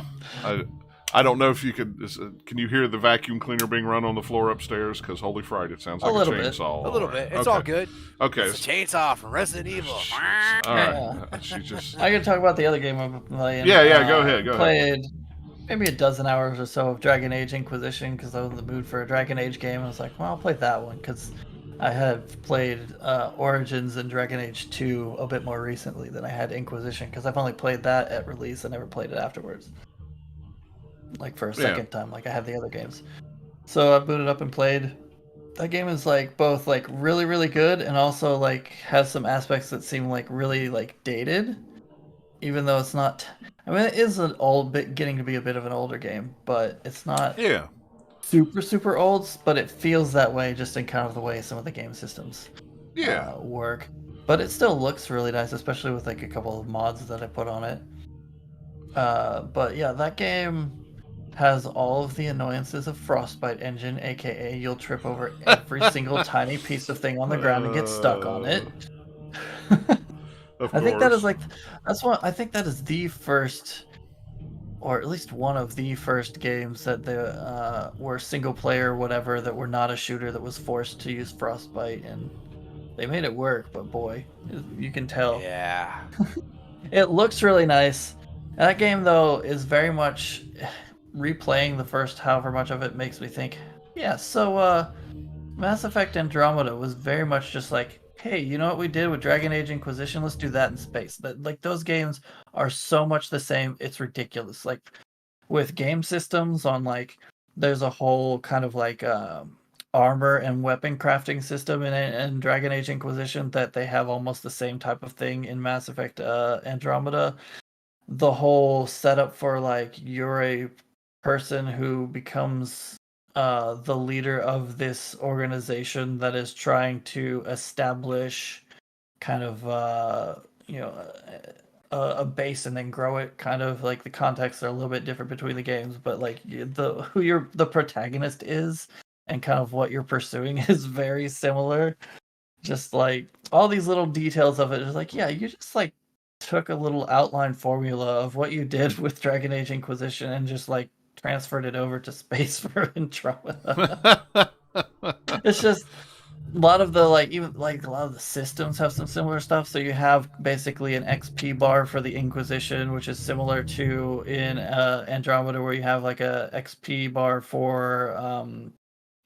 I don't know if you could. Can you hear the vacuum cleaner being run on the floor upstairs? Because holy Friday, it sounds like a chainsaw. A little bit. It's all good. Okay. It's a chainsaw from Resident Evil. All right. I can talk about the other game I've been playing. Yeah. Go ahead. Played maybe a dozen hours or so of Dragon Age Inquisition because I was in the mood for a Dragon Age game. I was like, well, I'll play that one because I have played Origins and Dragon Age 2 a bit more recently than I had Inquisition because I've only played that at release. I never played it afterwards. Like for a second time, like I have the other games. So I booted up and played. That game is like both like really, really good and also like has some aspects that seem like really like dated. Even though it's not, I mean, it is an old bit, getting to be a bit of an older game, but it's not super, super old, but it feels that way just in kind of the way some of the game systems work. But it still looks really nice, especially with like a couple of mods that I put on it. But yeah, that game has all of the annoyances of Frostbite Engine, aka you'll trip over every single tiny piece of thing on the ground and get stuck on it. I think that is I think that is the first, or at least one of the first games that were single player, whatever, that were not a shooter that was forced to use Frostbite, and they made it work. But boy, you can tell. Yeah. It looks really nice. That game though is very much. Replaying the first however much of it makes me think, Mass Effect Andromeda was very much just like, hey, you know what we did with Dragon Age Inquisition? Let's do that in space. Like those games are so much the same, it's ridiculous. Like with game systems on like, there's a whole kind of like armor and weapon crafting system in Dragon Age Inquisition that they have almost the same type of thing in Mass Effect Andromeda. the whole setup for like you're a person who becomes the leader of this organization that is trying to establish kind of a base and then grow it. Kind of like the contexts are a little bit different between the games, but like the protagonist is and kind of what you're pursuing is very similar. Just like all these little details of it is like, yeah, you just like took a little outline formula of what you did with Dragon Age Inquisition and just like transferred it over to space for Andromeda. It's just a lot of the even a lot of the systems have some similar stuff. So you have basically an XP bar for the Inquisition, which is similar to in Andromeda, where you have like a XP bar for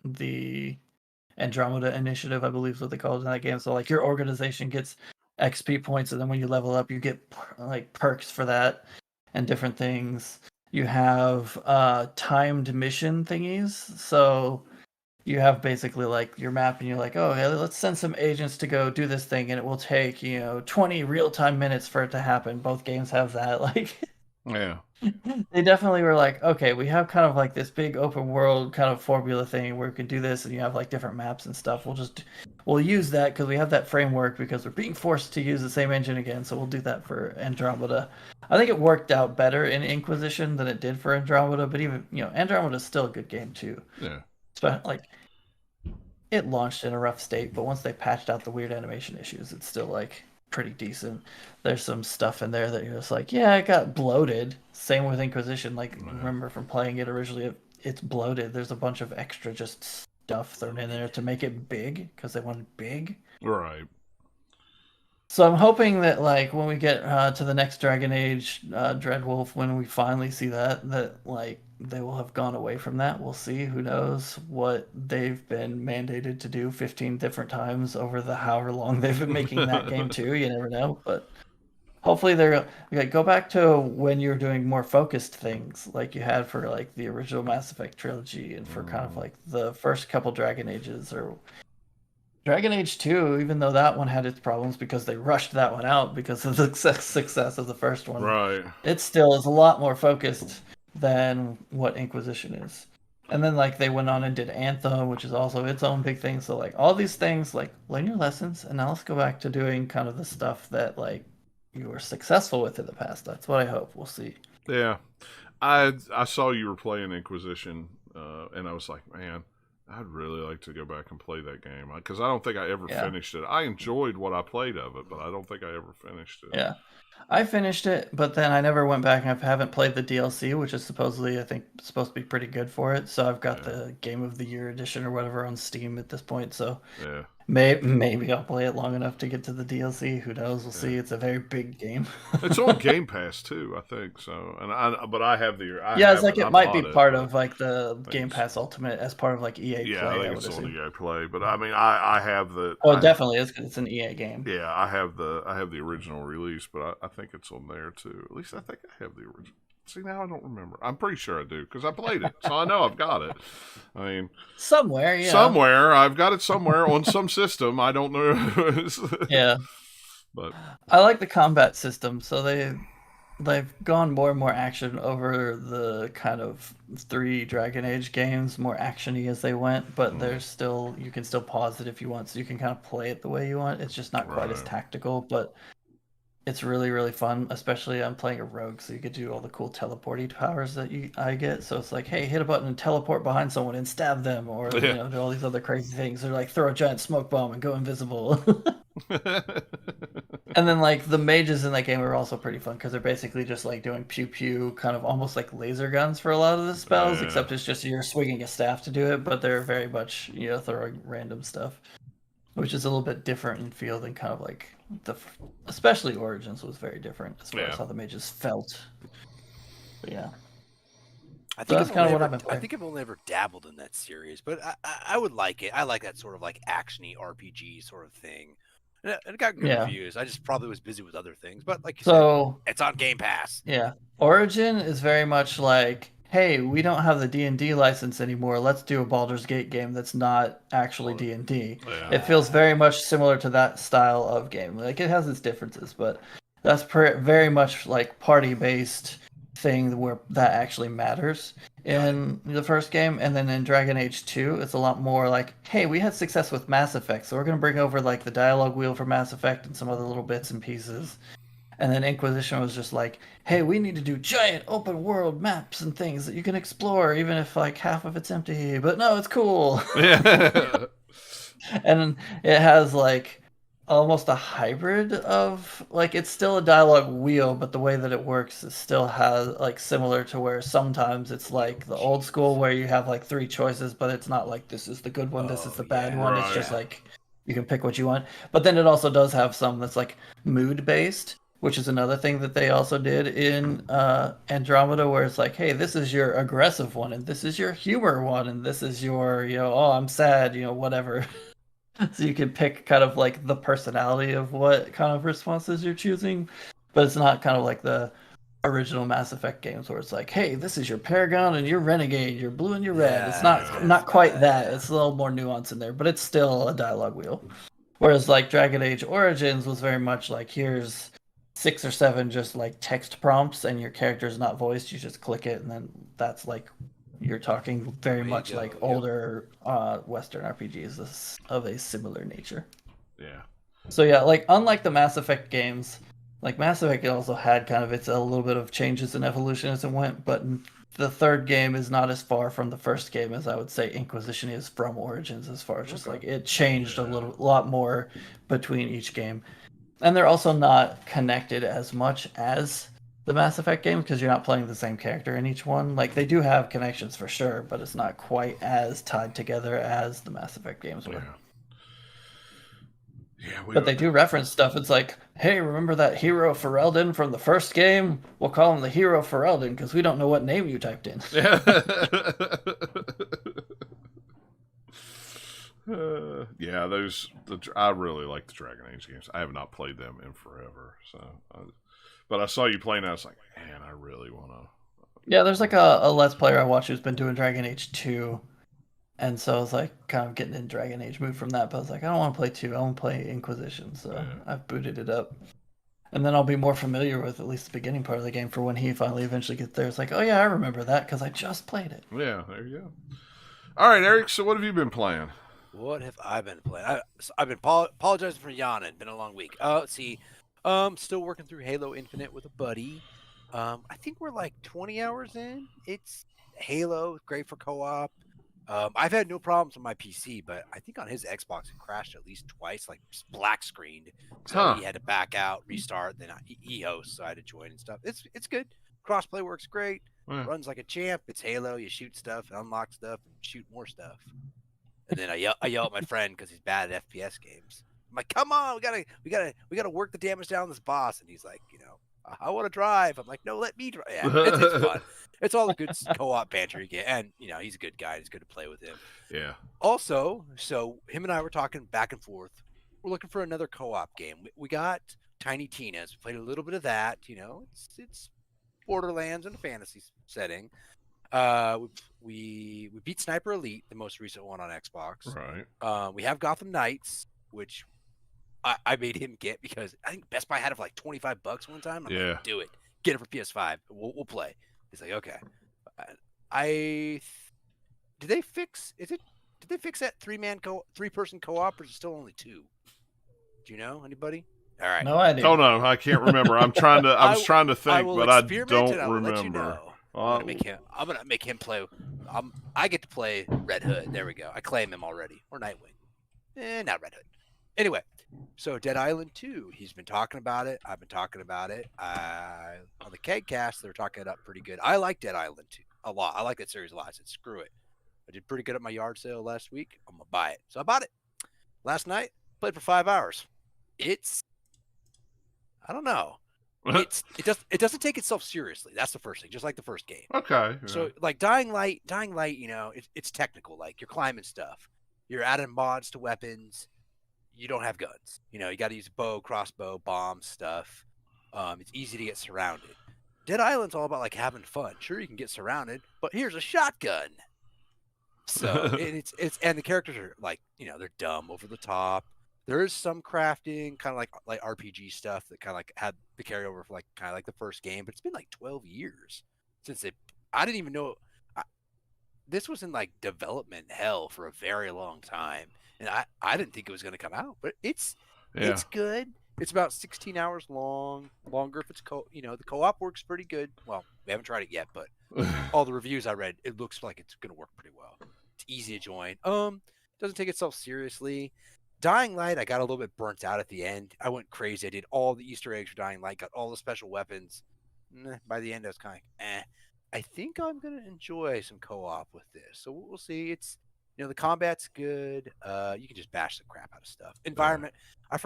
the Andromeda Initiative, I believe is what they call it in that game. So like your organization gets XP points, and then when you level up, you get like perks for that and different things. You have timed mission thingies. So you have basically like your map, and you're like, oh, yeah, let's send some agents to go do this thing, and it will take 20 real-time minutes for it to happen. Both games have that. Like, yeah, they definitely were like, okay, we have kind of like this big open world kind of formula thing where we can do this, and you have like different maps and stuff. We'll use that because we have that framework because we're being forced to use the same engine again. So we'll do that for Andromeda. I think it worked out better in Inquisition than it did for Andromeda, but even Andromeda is still a good game too. Yeah. Like, it launched in a rough state, but once they patched out the weird animation issues, it's still like pretty decent. There's some stuff in there that you're just like, yeah, it got bloated. Same with Inquisition. Like, remember from playing it originally, it's bloated. There's a bunch of extra just stuff thrown in there to make it big because they wanted big. Right. So I'm hoping that like when we get to the next Dragon Age Dreadwolf, when we finally see that like they will have gone away from that. We'll see. Who knows what they've been mandated to do 15 different times over the however long they've been making that game too. You never know. But hopefully they're like, go back to when you were doing more focused things like you had for like the original Mass Effect trilogy and for kind of like the first couple Dragon Ages or Dragon Age 2, even though that one had its problems because they rushed that one out because of the success of the first one. Right. It still is a lot more focused than what Inquisition is. And then like they went on and did Anthem, which is also its own big thing. So like all these things, like learn your lessons, and now let's go back to doing kind of the stuff that like you were successful with in the past. That's what I hope. We'll see. Yeah. I saw you were playing Inquisition, and I was like, man, I'd really like to go back and play that game because I don't think I ever finished it. I enjoyed what I played of it, but I don't think I ever finished it. Yeah, I finished it, but then I never went back, and I haven't played the DLC, which is supposedly, I think, supposed to be pretty good for it. So I've got the Game of the Year edition or whatever on Steam at this point. So yeah. Maybe I'll play it long enough to get to the DLC. Who knows? We'll see. It's a very big game. It's on Game Pass too, I think. So, but I have the. It's like it might be part of like the Game Pass Ultimate as part of like EA Play. Yeah, I think it's on EA Play. But I mean, I have the. Oh, it definitely is because it's an EA game. Yeah, I have the original release, but I think it's on there too. At least I think I have the original. See, now I don't remember. I'm pretty sure I do because I played it, so I know I've got it. I mean, somewhere, I've got it somewhere on some system. I don't know. Yeah, but I like the combat system. So they've gone more and more action over the kind of 3 Dragon Age games, more actiony as they went. But there's still you can still pause it if you want, so you can kind of play it the way you want. It's just not quite as tactical, but. It's really, really fun, especially I'm playing a rogue, so you get to do all the cool teleporting powers that I get. So it's like, hey, hit a button and teleport behind someone and stab them, or do all these other crazy things. Or like throw a giant smoke bomb and go invisible. And then like the mages in that game are also pretty fun because they're basically just like doing pew pew, kind of almost like laser guns for a lot of the spells, except it's just you're swinging a staff to do it, but they're very much throwing random stuff, which is a little bit different in feel than kind of like especially Origins was very different as far as how the mages felt. But yeah, I think that's kind of what I've been playing. I think I've only ever dabbled in that series, but I would like it. I like that sort of like actiony RPG sort of thing. And it got good reviews. I just probably was busy with other things, but like you said, it's on Game Pass. Yeah, Origin is very much like, hey, we don't have the D&D license anymore. Let's do a Baldur's Gate game that's not actually D&D. Yeah. It feels very much similar to that style of game. Like, it has its differences, but That's very much like party-based thing where that actually matters in the first game. And then in Dragon Age 2, it's a lot more like, hey, we had success with Mass Effect, so we're going to bring over like the dialogue wheel for Mass Effect and some other little bits and pieces. And then Inquisition was just like, hey, we need to do giant open world maps and things that you can explore, even if like half of it's empty. But no, it's cool. Yeah. And it has like almost a hybrid of like, it's still a dialogue wheel, but the way that it works is still has like similar to where sometimes it's like the old school where you have like 3 choices, but it's not like this is the good one, this is the bad one. It's just like you can pick what you want. But then it also does have some that's like mood based, which is another thing that they also did in Andromeda, where it's like, hey, this is your aggressive one, and this is your humor one, and this is your, oh, I'm sad, whatever. So you can pick kind of like the personality of what kind of responses you're choosing, but it's not kind of like the original Mass Effect games where it's like, hey, this is your Paragon and your Renegade, your blue and your red. It's not quite that. It's a little more nuance in there, but it's still a dialogue wheel. Whereas like Dragon Age Origins was very much like, here's 6 or 7 just like text prompts and your character's not voiced. You just click it and then that's like you're talking very much like older Western RPGs of a similar nature. Yeah. So yeah, like unlike the Mass Effect games, like Mass Effect also had kind of its a little bit of changes and evolution as it went, but the third game is not as far from the first game as I would say Inquisition is from Origins, as far as just like it changed a lot more between each game. And they're also not connected as much as the Mass Effect games because you're not playing the same character in each one. Like they do have connections for sure, but it's not quite as tied together as the Mass Effect games were. Yeah, but they do reference stuff. It's like, hey, remember that hero Ferelden from the first game? We'll call him the hero Ferelden because we don't know what name you typed in. Yeah, I really like the Dragon Age games. I have not played them in forever, but I saw you playing. I was like, man, I really want to. Yeah, there's like a Let's Player I watch who's been doing Dragon Age 2, and so I was like kind of getting in Dragon Age mood from that. But I was like, I don't want to play 2. I want to play Inquisition, so I've booted it up. And then I'll be more familiar with at least the beginning part of the game for when he finally eventually gets there. It's like, oh yeah, I remember that because I just played it. Yeah, there you go. All right, Eric, so what have you been playing? What have I been playing? I've been apologizing for yawning. Been a long week. Let's see. Still working through Halo Infinite with a buddy. I think we're like 20 hours in. It's Halo, great for co-op. I've had no problems on my PC, but I think on his Xbox it crashed at least twice, like black screened. So he had to back out, restart. Then he hosts, so I had to join and stuff. It's good. Crossplay works great. Runs like a champ. It's Halo. You shoot stuff, unlock stuff, and shoot more stuff. And then I yell at my friend because he's bad at FPS games. I'm like, come on, we gotta work the damage down on this boss. And he's like, I want to drive. I'm like, no, let me drive. Yeah, it's fun. It's all the good co-op banter you get, and he's a good guy. It's good to play with him. Yeah. Also, so him and I were talking back and forth. We're looking for another co-op game. We got Tiny Tina's. We played a little bit of that. It's Borderlands in a fantasy setting. We beat Sniper Elite, the most recent one on Xbox. Right. We have Gotham Knights, which I made him get because I think Best Buy had it for like $25 one time. I'm like, do it. Get it for PS5. We'll play. He's like, okay. Did they fix that three-person co-op, or is it still only 2? Do you know anybody? All right. No idea. Oh no, I can't remember. I was trying to think, but I don't remember. Let you know. I'm gonna make him play. I get to play Red Hood. There we go. I claim him already. Or Nightwing. Not Red Hood. Anyway, so Dead Island 2. He's been talking about it. I've been talking about it. On the Kegcast, they're talking it up pretty good. I like Dead Island 2 a lot. I like that series a lot. I said, screw it. I did pretty good at my yard sale last week. I'm gonna buy it. So I bought it. Last night, played for 5 hours. I don't know. It doesn't take itself seriously. That's the first thing, just like the first game. Okay. Yeah. So like Dying Light, it's technical. Like you're climbing stuff. You're adding mods to weapons. You don't have guns. You got to use bow, crossbow, bombs, stuff. It's easy to get surrounded. Dead Island's all about like having fun. Sure, you can get surrounded, but here's a shotgun. So and the characters are like, they're dumb, over the top. There is some crafting, kind of like RPG stuff that kind of like had the carryover for like kind of like the first game, but it's been like 12 years since it. I didn't even know this was in like development hell for a very long time, and I didn't think it was going to come out, but it's good. It's about 16 hours longer if it's the co-op works pretty good. Well, we haven't tried it yet, but all the reviews I read, it looks like it's going to work pretty well. It's easy to join. Doesn't take itself seriously. Dying Light, I got a little bit burnt out at the end. I went crazy. I did all the Easter eggs for Dying Light, got all the special weapons. By the end, I was kind of like, I think I'm going to enjoy some co-op with this. So we'll see. It's, the combat's good. You can just bash the crap out of stuff. Environment, I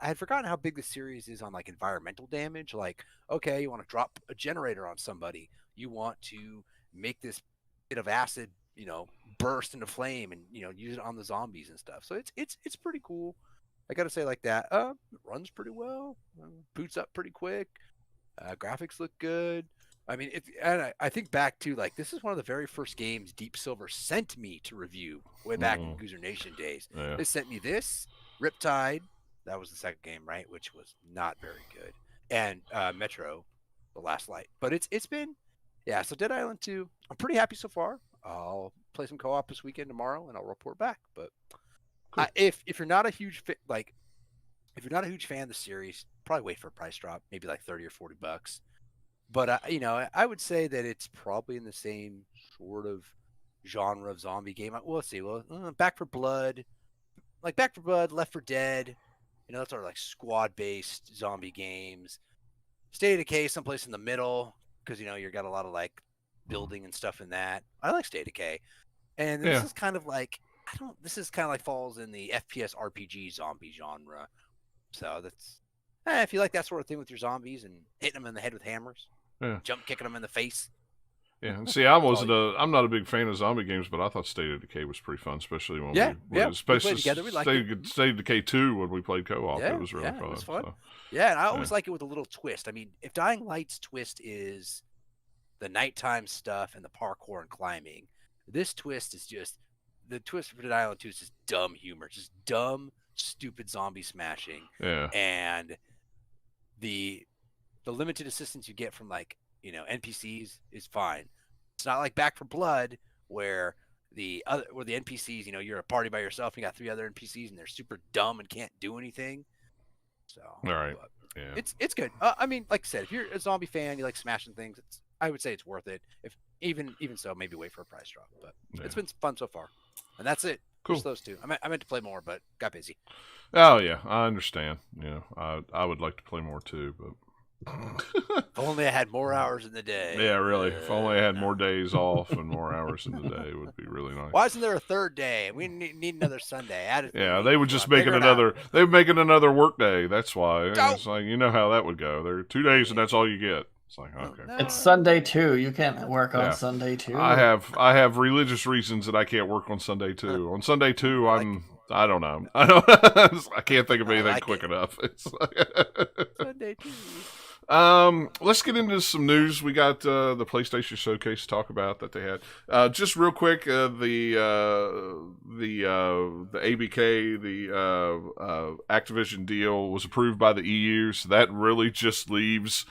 had forgotten how big the series is on like environmental damage. Like, okay, you want to drop a generator on somebody. You want to make this bit of acid, burst into flame and, use it on the zombies and stuff. So it's pretty cool. I got to say like that. It runs pretty well. Boots up pretty quick. Graphics look good. I mean, I think back to like this is one of the very first games Deep Silver sent me to review way back in Gooser Nation days. Yeah. They sent me this, Riptide, that was the second game, right, which was not very good, and Metro, The Last Light. But it's been, so Dead Island 2, I'm pretty happy so far. I'll play some co-op this weekend tomorrow, and I'll report back. But cool. If you're not a huge if you're not a huge fan of the series, probably wait for a price drop, maybe like $30 or $40. But I would say that it's probably in the same sort of genre of zombie game. Well, let's see. Well, Back 4 Blood, Left 4 Dead. That's sort of like squad-based zombie games. State of Decay, someplace in the middle, because you got a lot of like building and stuff in that. I like State of Decay, and this is kind of like falls in the FPS RPG zombie genre. So that's if you like that sort of thing with your zombies and hitting them in the head with hammers, jump kicking them in the face. Yeah, see, I'm not a big fan of zombie games, but I thought State of Decay was pretty fun, especially when we played together. We liked it. State of Decay 2 when we played co-op. It was really fun. It was fun. So, and I always like it with a little twist. I mean, if Dying Light's twist is the nighttime stuff and the parkour and climbing, this twist is just the twist for Dead Island 2 is just dumb humor, just dumb, stupid zombie smashing. Yeah, and the limited assistance you get from like NPCs is fine. It's not like Back 4 Blood where the NPCs, you're a party by yourself and you got 3 other NPCs and they're super dumb and can't do anything. So all right, it's good. I mean, like I said, if you're a zombie fan, you like smashing things, I would say it's worth it. If even so, maybe wait for a price drop. But it's been fun so far, and that's it. Cool. Just those two. I meant to play more, but got busy. Oh yeah, I understand. I would like to play more too, but if only I had more hours in the day. Yeah, really. If only I had more days off and more hours in the day, it would be really nice. Why isn't there a third day? We need another Sunday. They would just make it another. They would make it another work day. That's why. It's like how that would go. There are 2 days and that's all you get. It's like okay. No. It's Sunday too. You can't work on Sunday too. I have religious reasons that I can't work on Sunday too. On Sunday too, I don't know. I can't think of anything quick enough. It's like Sunday too. Let's get into some news. We got the PlayStation Showcase to talk about that they had. Just real quick, the ABK, the Activision deal was approved by the EU, so that really just leaves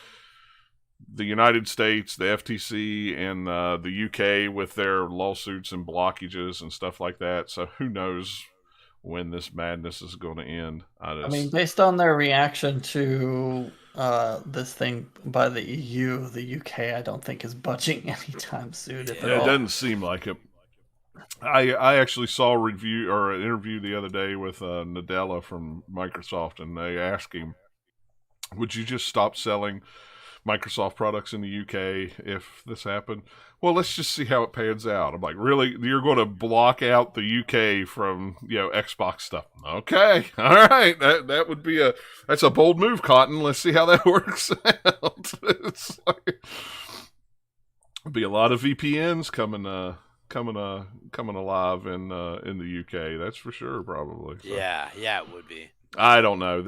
the United States, the FTC, and the UK with their lawsuits and blockages and stuff like that. So who knows when this madness is going to end? I mean, based on their reaction to this thing by the EU, the UK, I don't think is budging anytime soon. It doesn't seem like it. I actually saw an interview the other day with Nadella from Microsoft, and they asked him, "Would you just stop selling Microsoft products in the UK if this happened?" Well, let's just see how it pans out. I'm like, really? You're going to block out the UK from Xbox stuff? Okay, all right. That would be that's a bold move, Cotton. Let's see how that works out. It's like, there'll be a lot of VPNs coming alive in the UK. That's for sure, probably. So. Yeah, it would be. I don't know.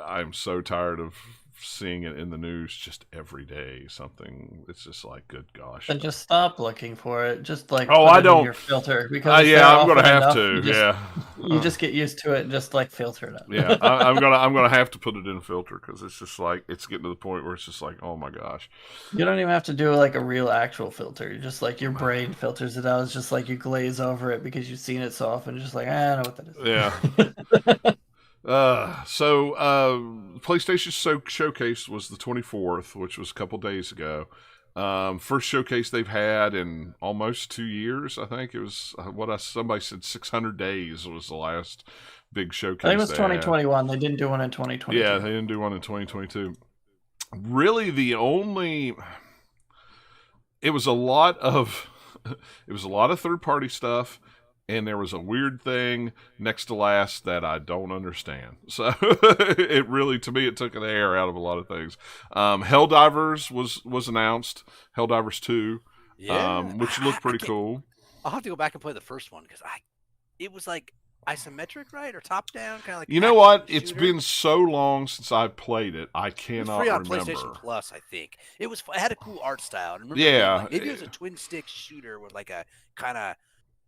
I'm so tired of seeing it in the news just every day. Something. It's just like, good gosh. Then just stop looking for it. Just like put it don't. In your filter, because I'm gonna have enough, to. You just get used to it and just like filter it out. Yeah, I'm gonna have to put it in a filter, because it's just like, it's getting to the point where it's just like, oh my gosh. You don't even have to do like a real actual filter. You just like, your brain filters it out. It's just like you glaze over it because you've seen it so often. Just like, I know what that is. Yeah. So PlayStation Showcase was the 24th, which was a couple days ago. First showcase they've had in almost 2 years. I think it was somebody said 600 days was the last big showcase. I think it was 2021. They didn't do one in 2022. Yeah, they didn't do one in 2022. Really, it was a lot of third-party stuff, and there was a weird thing next to last that I don't understand. So it really, to me, it took the air out of a lot of things. Helldivers was announced. Helldivers 2, which looked pretty cool. I'll have to go back and play the first one, because it was like isometric, right, or top down, kind of like. You know what? It's been so long since I played it. I cannot remember. It was free on PlayStation Plus, I think. It had a cool art style. Maybe it was a twin stick shooter with like a kind of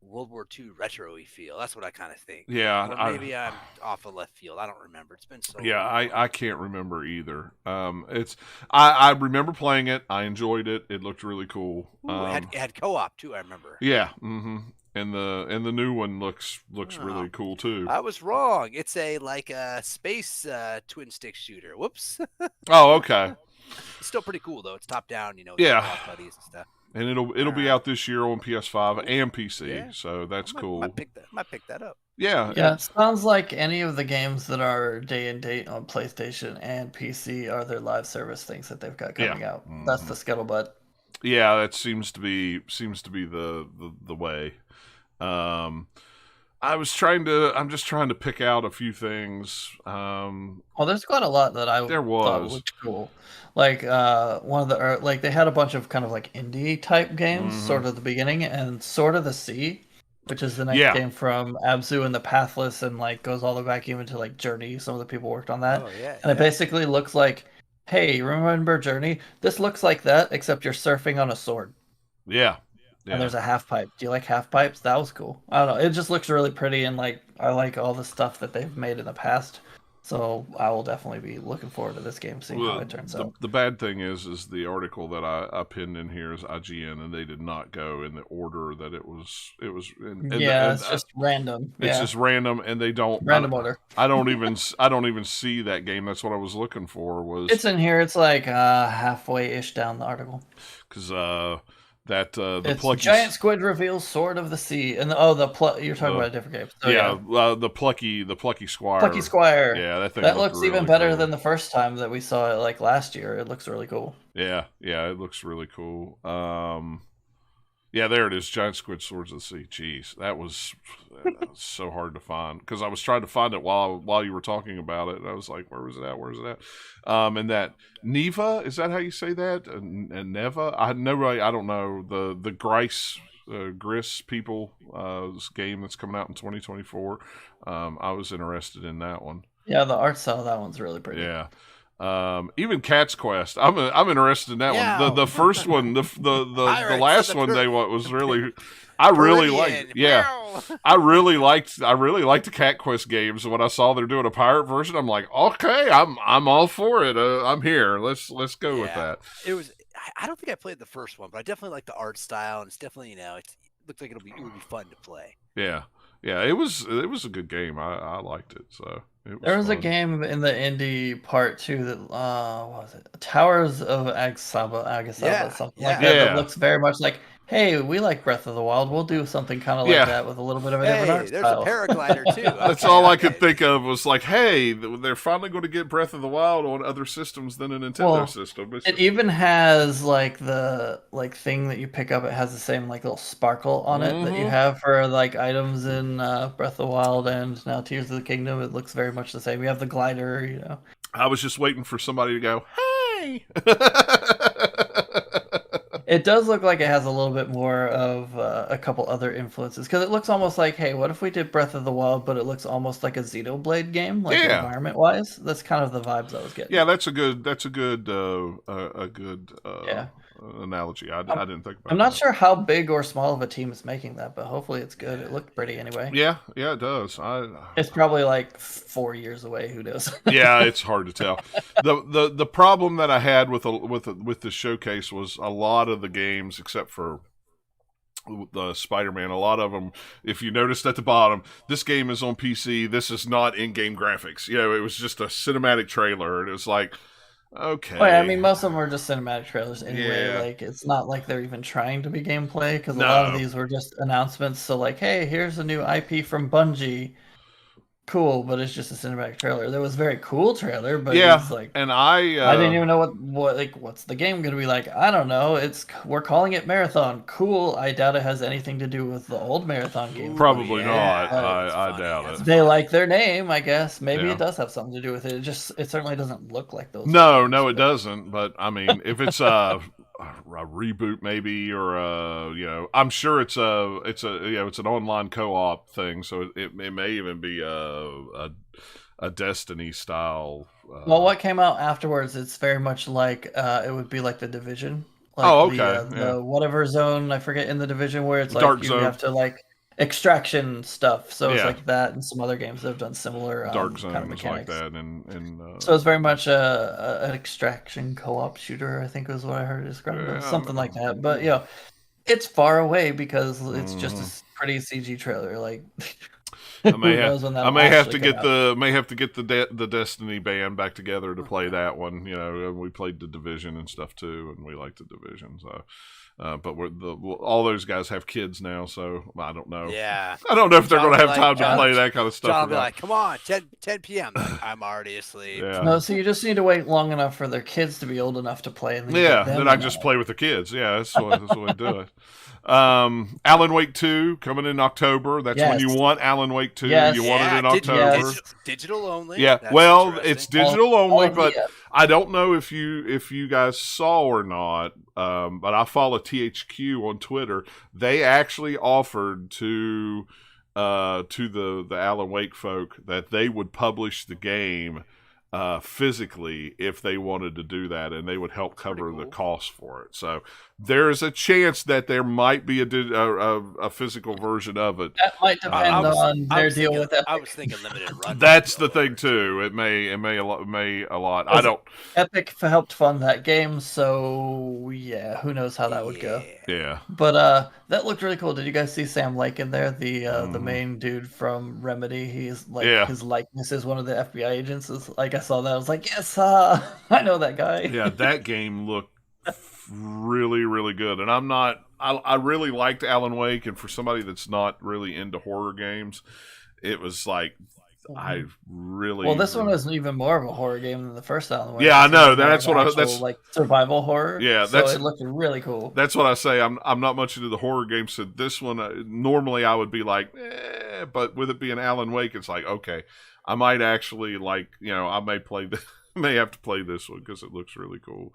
World War II retro-y feel. That's what I kind of think. Yeah, or maybe I'm off of left field. I don't remember. It's been so long. I can't remember either. I remember playing it. I enjoyed it. It looked really cool. It had co-op too, I remember. Yeah. Mm-hmm. And the new one looks really cool too. I was wrong. It's a space twin stick shooter. Whoops. Oh, okay. It's still pretty cool though. It's top down, Yeah. buddies and stuff. And it'll be out this year on PS5 and PC, so that's cool. Might pick that up. Yeah. Yeah, it sounds like any of the games that are day and date on PlayStation and PC are their live service things that they've got coming out. Mm-hmm. That's the scuttlebutt. Yeah, that seems to be the way. I'm just trying to pick out a few things. Well, there's quite a lot that thought looked cool. Like one of the they had a bunch of kind of like indie type games, sort of the beginning, and Sword of the Sea, which is the next game from Abzu and the Pathless, and like goes all the way back even to like Journey. Some of the people worked on that, and it basically looks like, hey, remember Journey? This looks like that, except you're surfing on a sword. Yeah. And there's a half pipe. Do you like half pipes? That was cool. I don't know. It just looks really pretty, and like I like all the stuff that they've made in the past. So I will definitely be looking forward to this game, seeing how it turns out. The bad thing is the article that I pinned in here is IGN, and they did not go in the order that it was. It's just random. It's just random, and they don't random order. I don't even see that game. That's what I was looking for. It's in here. It's like halfway-ish down the article. Because the it's plucky giant squid reveals Sword of the Sea, and you're talking about a different game. So, the plucky squire. Plucky Squire. Yeah, that thing. That looks even better than the first time that we saw it, like last year. It looks really cool. Yeah, it looks really cool. Yeah, there it is. Giant squid swords of the sea. Jeez, that was so hard to find, because I was trying to find it while you were talking about it. And I was like, where was it at? Where's it at? And that Neva, is that how you say that? And Neva? I don't know. The Gris people this game that's coming out in 2024. I was interested in that one. Yeah, the art style of that one's really pretty. Yeah. Even Cat's Quest, I'm interested in that one. The first one, the last one was really, I really liked the Cat Quest games. And when I saw they're doing a pirate version, I'm like, okay, I'm all for it. I'm here. Let's go with that. It was. I don't think I played the first one, but I definitely like the art style, and it's definitely it looks like it would be fun to play. Yeah. Yeah, it was a good game. I liked it. So there was a game in the indie part too that what was it? Towers of Agasaba, something like that. That looks very much like, hey, we like Breath of the Wild. We'll do something kind of like that with a little bit of a different art style. There's a paraglider too. That's all I could think of was like, hey, they're finally going to get Breath of the Wild on other systems than a Nintendo system. It even has like the thing that you pick up. It has the same like little sparkle on it that you have for like items in Breath of the Wild and now Tears of the Kingdom. It looks very much the same. We have the glider, It does look like it has a little bit more of a couple other influences, because it looks almost like, hey, what if we did Breath of the Wild, but it looks almost like a Xenoblade game, like environment-wise? That's kind of the vibes I was getting. Yeah, that's a good analogy. I didn't think about. I'm not sure how big or small of a team is making that, but hopefully it's good. It looked pretty anyway. Yeah, it does. It's probably like 4 years away. Who knows? Yeah, it's hard to tell. The problem that I had with the showcase was a lot of the games, except for the Spider-Man, a lot of them, if you noticed at the bottom, this game is on PC, this is not in-game graphics. It was just a cinematic trailer, and it was like, okay. Well, I mean, most of them were just cinematic trailers anyway. Yeah. Like, it's not like they're even trying to be gameplay, because a lot of these were just announcements. So, like, hey, here's a new IP from Bungie. Cool, but it's just a cinematic trailer. There was a very cool trailer, but it's like, and I didn't even know what's the game gonna be like. I don't know. We're calling it Marathon. Cool. I doubt it has anything to do with the old Marathon game. Probably not. I doubt it. They like their name, I guess. Maybe it does have something to do with it. It certainly doesn't look like those. No, it doesn't. But I mean, if it's a reboot, maybe, or I'm sure it's an online co-op thing, so it may even be a Destiny style. Well, what came out afterwards? It's very much like it would be like the Division. Like the whatever zone, I forget, in the Division, where it's like Dark Zone. Have to like extraction stuff. So it's like that, and some other games that have done similar Dark Zone kind of mechanics. Like that, and so it's very much an extraction co-op shooter, I think was what I heard described, something like that. But it's far away because it's just a pretty CG trailer. Like, I may have to get the Destiny band back together to play that one. We played the Division and stuff too, and we liked the Division. So, but all those guys have kids now, so I don't know. Yeah, I don't know if they're going to have time to play that kind of stuff. John will be like, "Come on, 10 p.m. Like, I'm already asleep." Yeah. No, so you just need to wait long enough for their kids to be old enough to play. And then I just play with the kids. Yeah, that's the way to do it. Alan Wake 2 coming in October. That's when you want Alan Wake 2. You want it in October. Digital only. Yeah, it's digital only, but I don't know if you guys saw or not. But I follow THQ on Twitter. They actually offered to the Alan Wake folk that they would publish the game physically if they wanted to do that, and they would help cover the cost for it. So there's a chance that there might be a physical version of it. That might depend on their deal with Epic. I was thinking limited run. That's the thing too. It may a lot. I don't. Epic helped fund that game, so yeah, who knows how that would go. Yeah. But that looked really cool. Did you guys see Sam Lake in there? The main dude from Remedy. He's like his likeness is one of the FBI agents. Like, I saw that, I was like, yes, I know that guy. Yeah, that game looked really, really good. And I really liked Alan Wake, and for somebody that's not really into horror games, it was like, I really... Well, this one is even more of a horror game than the first Alan Wake. Yeah, I know. That's what that's like survival horror. Yeah, so it looked really cool. That's what I say. I'm not much into the horror games, so this one, normally I would be like, but with it being Alan Wake, it's like, okay, I might actually I may have to play this one because it looks really cool.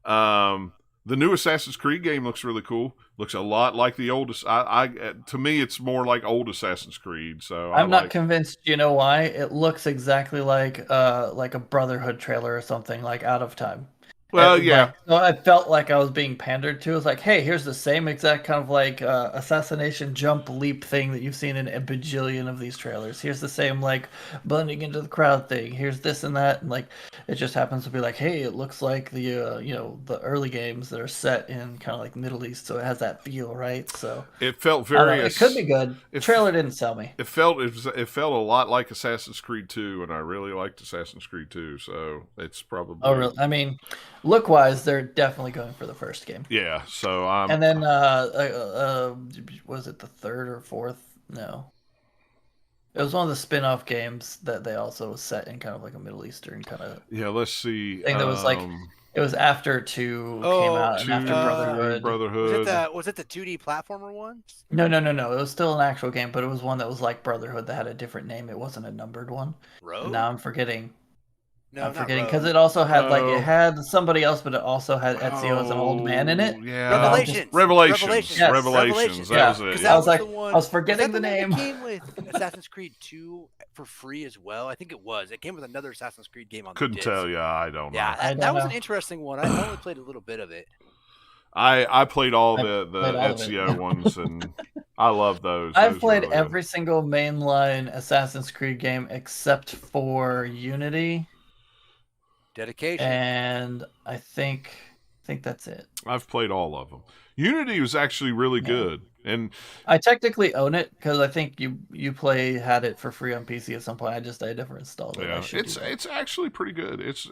The new Assassin's Creed game looks really cool. Looks a lot like the oldest. To me, it's more like old Assassin's Creed. So I'm not convinced. You know why? It looks exactly like a Brotherhood trailer or something, like Out of Time. Well, yeah. So I felt like I was being pandered to. It's like, hey, here's the same exact kind of like assassination jump leap thing that you've seen in a bajillion of these trailers. Here's the same like blending into the crowd thing. Here's this and that, and like it just happens to be like, hey, it looks like the the early games that are set in kind of like Middle East, so it has that feel, right? So it felt very. It could be good. The trailer didn't sell me. It felt a lot like Assassin's Creed 2, and I really liked Assassin's Creed 2, so it's probably. Oh, really? I mean, look-wise, they're definitely going for the first game. Yeah, so I'm... And then, was it the third or fourth? No. It was one of the spin-off games that they also was set in kind of like a Middle Eastern kind of... Yeah, let's see. Thing that was like... It was after 2 came out, and after Brotherhood. Was it the 2D platformer one? No. It was still an actual game, but it was one that was like Brotherhood that had a different name. It wasn't a numbered one. Rogue? Now I'm forgetting. No, I'm forgetting because it also had it had somebody else, but it also had Ezio as an old man in it. Yeah, Revelations. Yes. Revelations. That was it. Yeah. I was forgetting the name. It came with Assassin's Creed 2 for free as well. I think it was. It came with another Assassin's Creed game on the disc. Tell you. I don't know. Yeah, that was an interesting one. I only played a little bit of it. I played all the Ezio ones, and I love those. I've played every single mainline Assassin's Creed game except for Unity. Dedication. And I think that's it. I've played all of them. Unity was actually really good, and I technically own it because I think you had it for free on PC at some point. I never installed it. Yeah, it's actually pretty good. It's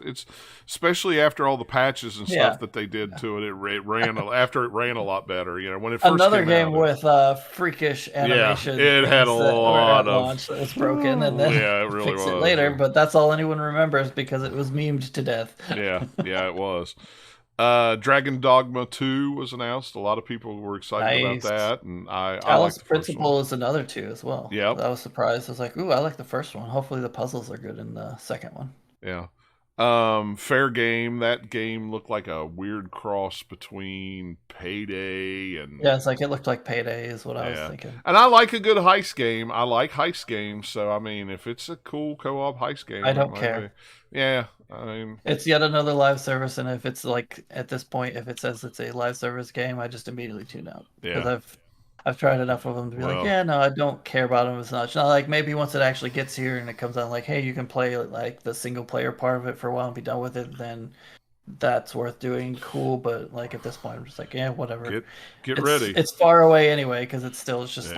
especially after all the patches and stuff that they did to it. It ran after it ran a lot lot better. When it first another game with freakish animation. Yeah, it had a lot of launch that was broken, and then it really fix was. It later. But that's all anyone remembers because it was memed to death. Yeah, it was. Dragon Dogma 2 was announced. A lot of people were excited about that, and Talos Principle is another 2 as well. Yeah, I was surprised. I was like, "Ooh, I like the first one. Hopefully, the puzzles are good in the second one." Yeah. Fair Game. That game looked like a weird cross between Payday and it looked like Payday is what I was thinking. And I like a good heist game. I like heist games, so I mean, if it's a cool co-op heist game, I don't care. Yeah, I mean, it's yet another live service, and if it's at this point, if it says it's a live service game, I just immediately tune out because I've tried enough of them to be I don't care about them as much. Not like maybe once it actually gets here and it comes out hey, you can play the single player part of it for a while and be done with it, then that's worth doing. Cool, but at this point, I'm just whatever. Get ready. It's far away anyway because it's just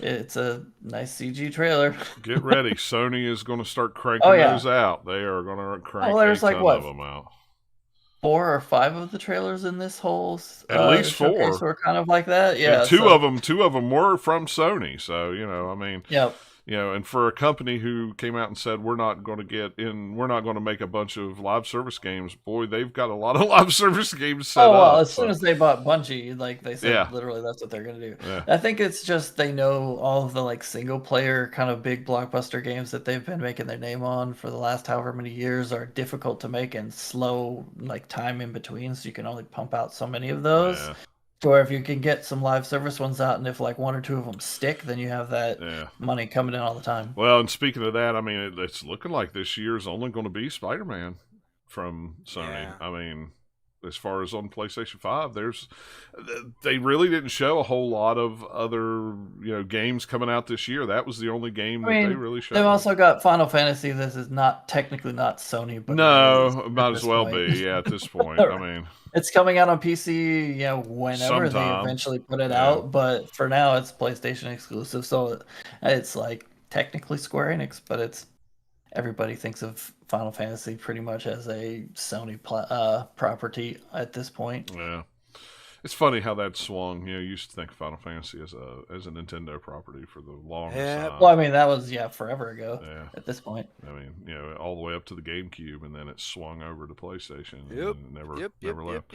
it's a nice CG trailer. Get ready. Sony is going to start cranking those out. They are going to crank there's a ton of them out. 4 or 5 of the trailers in this whole at least 4 were kind of like that. Yeah, and two of them were from Sony. So I mean, and for a company who came out and said we're not going to make a bunch of live service games. Boy, they've got a lot of live service games set up. As soon as they bought Bungie, they said literally that's what they're going to do. Yeah. I think it's just they know all of the single player kind of big blockbuster games that they've been making their name on for the last however many years are difficult to make and slow time in between, so you can only pump out so many of those. Yeah. Or if you can get some live service ones out, and if 1 or 2 of them stick, then you have that money coming in all the time. Well, and speaking of that, I mean, it's looking like this year is only going to be Spider-Man from Sony. Yeah. I mean, as far as on PlayStation 5, they really didn't show a whole lot of other games coming out this year. That was the only game that they really showed. They've also got Final Fantasy. This is technically not Sony, but it might as well be. Yeah, at this point, I mean. It's coming out on PC, whenever they eventually put it out. But for now, it's PlayStation exclusive. So it's technically Square Enix, but everybody thinks of Final Fantasy pretty much as a Sony property at this point. Yeah. It's funny how that swung. You used to think of Final Fantasy as a Nintendo property for the longest time. Well, I mean, that was forever ago. Yeah. At this point. I mean, all the way up to the GameCube, and then it swung over to PlayStation. And never left.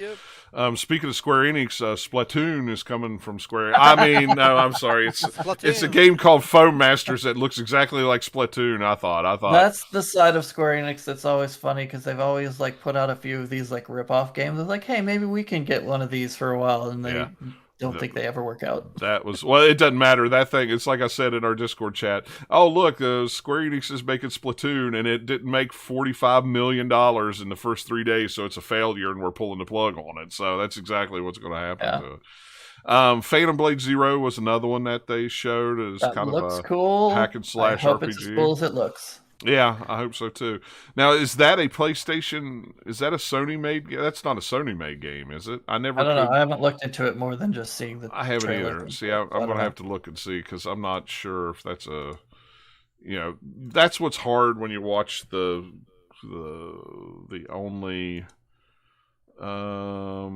Speaking of Square Enix, Splatoon is coming from Square. I mean, no, I'm sorry. It's a game called Foam Masters that looks exactly like Splatoon. I thought that's the side of Square Enix that's always funny because they've always put out a few of these rip-off games. It's hey, maybe we can get one of these for a while, and they don't think they ever work out. It doesn't matter. That thing, it's like I said in our Discord chat. Oh, look, Square Enix is making Splatoon, and it didn't make $45 million in the first 3 days, so it's a failure, and we're pulling the plug on it. So that's exactly what's going to happen to it. Phantom Blade Zero was another one that they showed as kind of a cool hack and slash I hope RPG. It's as cool as it looks. Yeah, I hope so too. Now, is that a PlayStation? Is that a Sony made? That's not a Sony made game, is it? I don't know. I haven't looked into it more than just seeing the. I haven't either. See, I'm going to have to look and see because I'm not sure if that's a. That's what's hard when you watch the only. I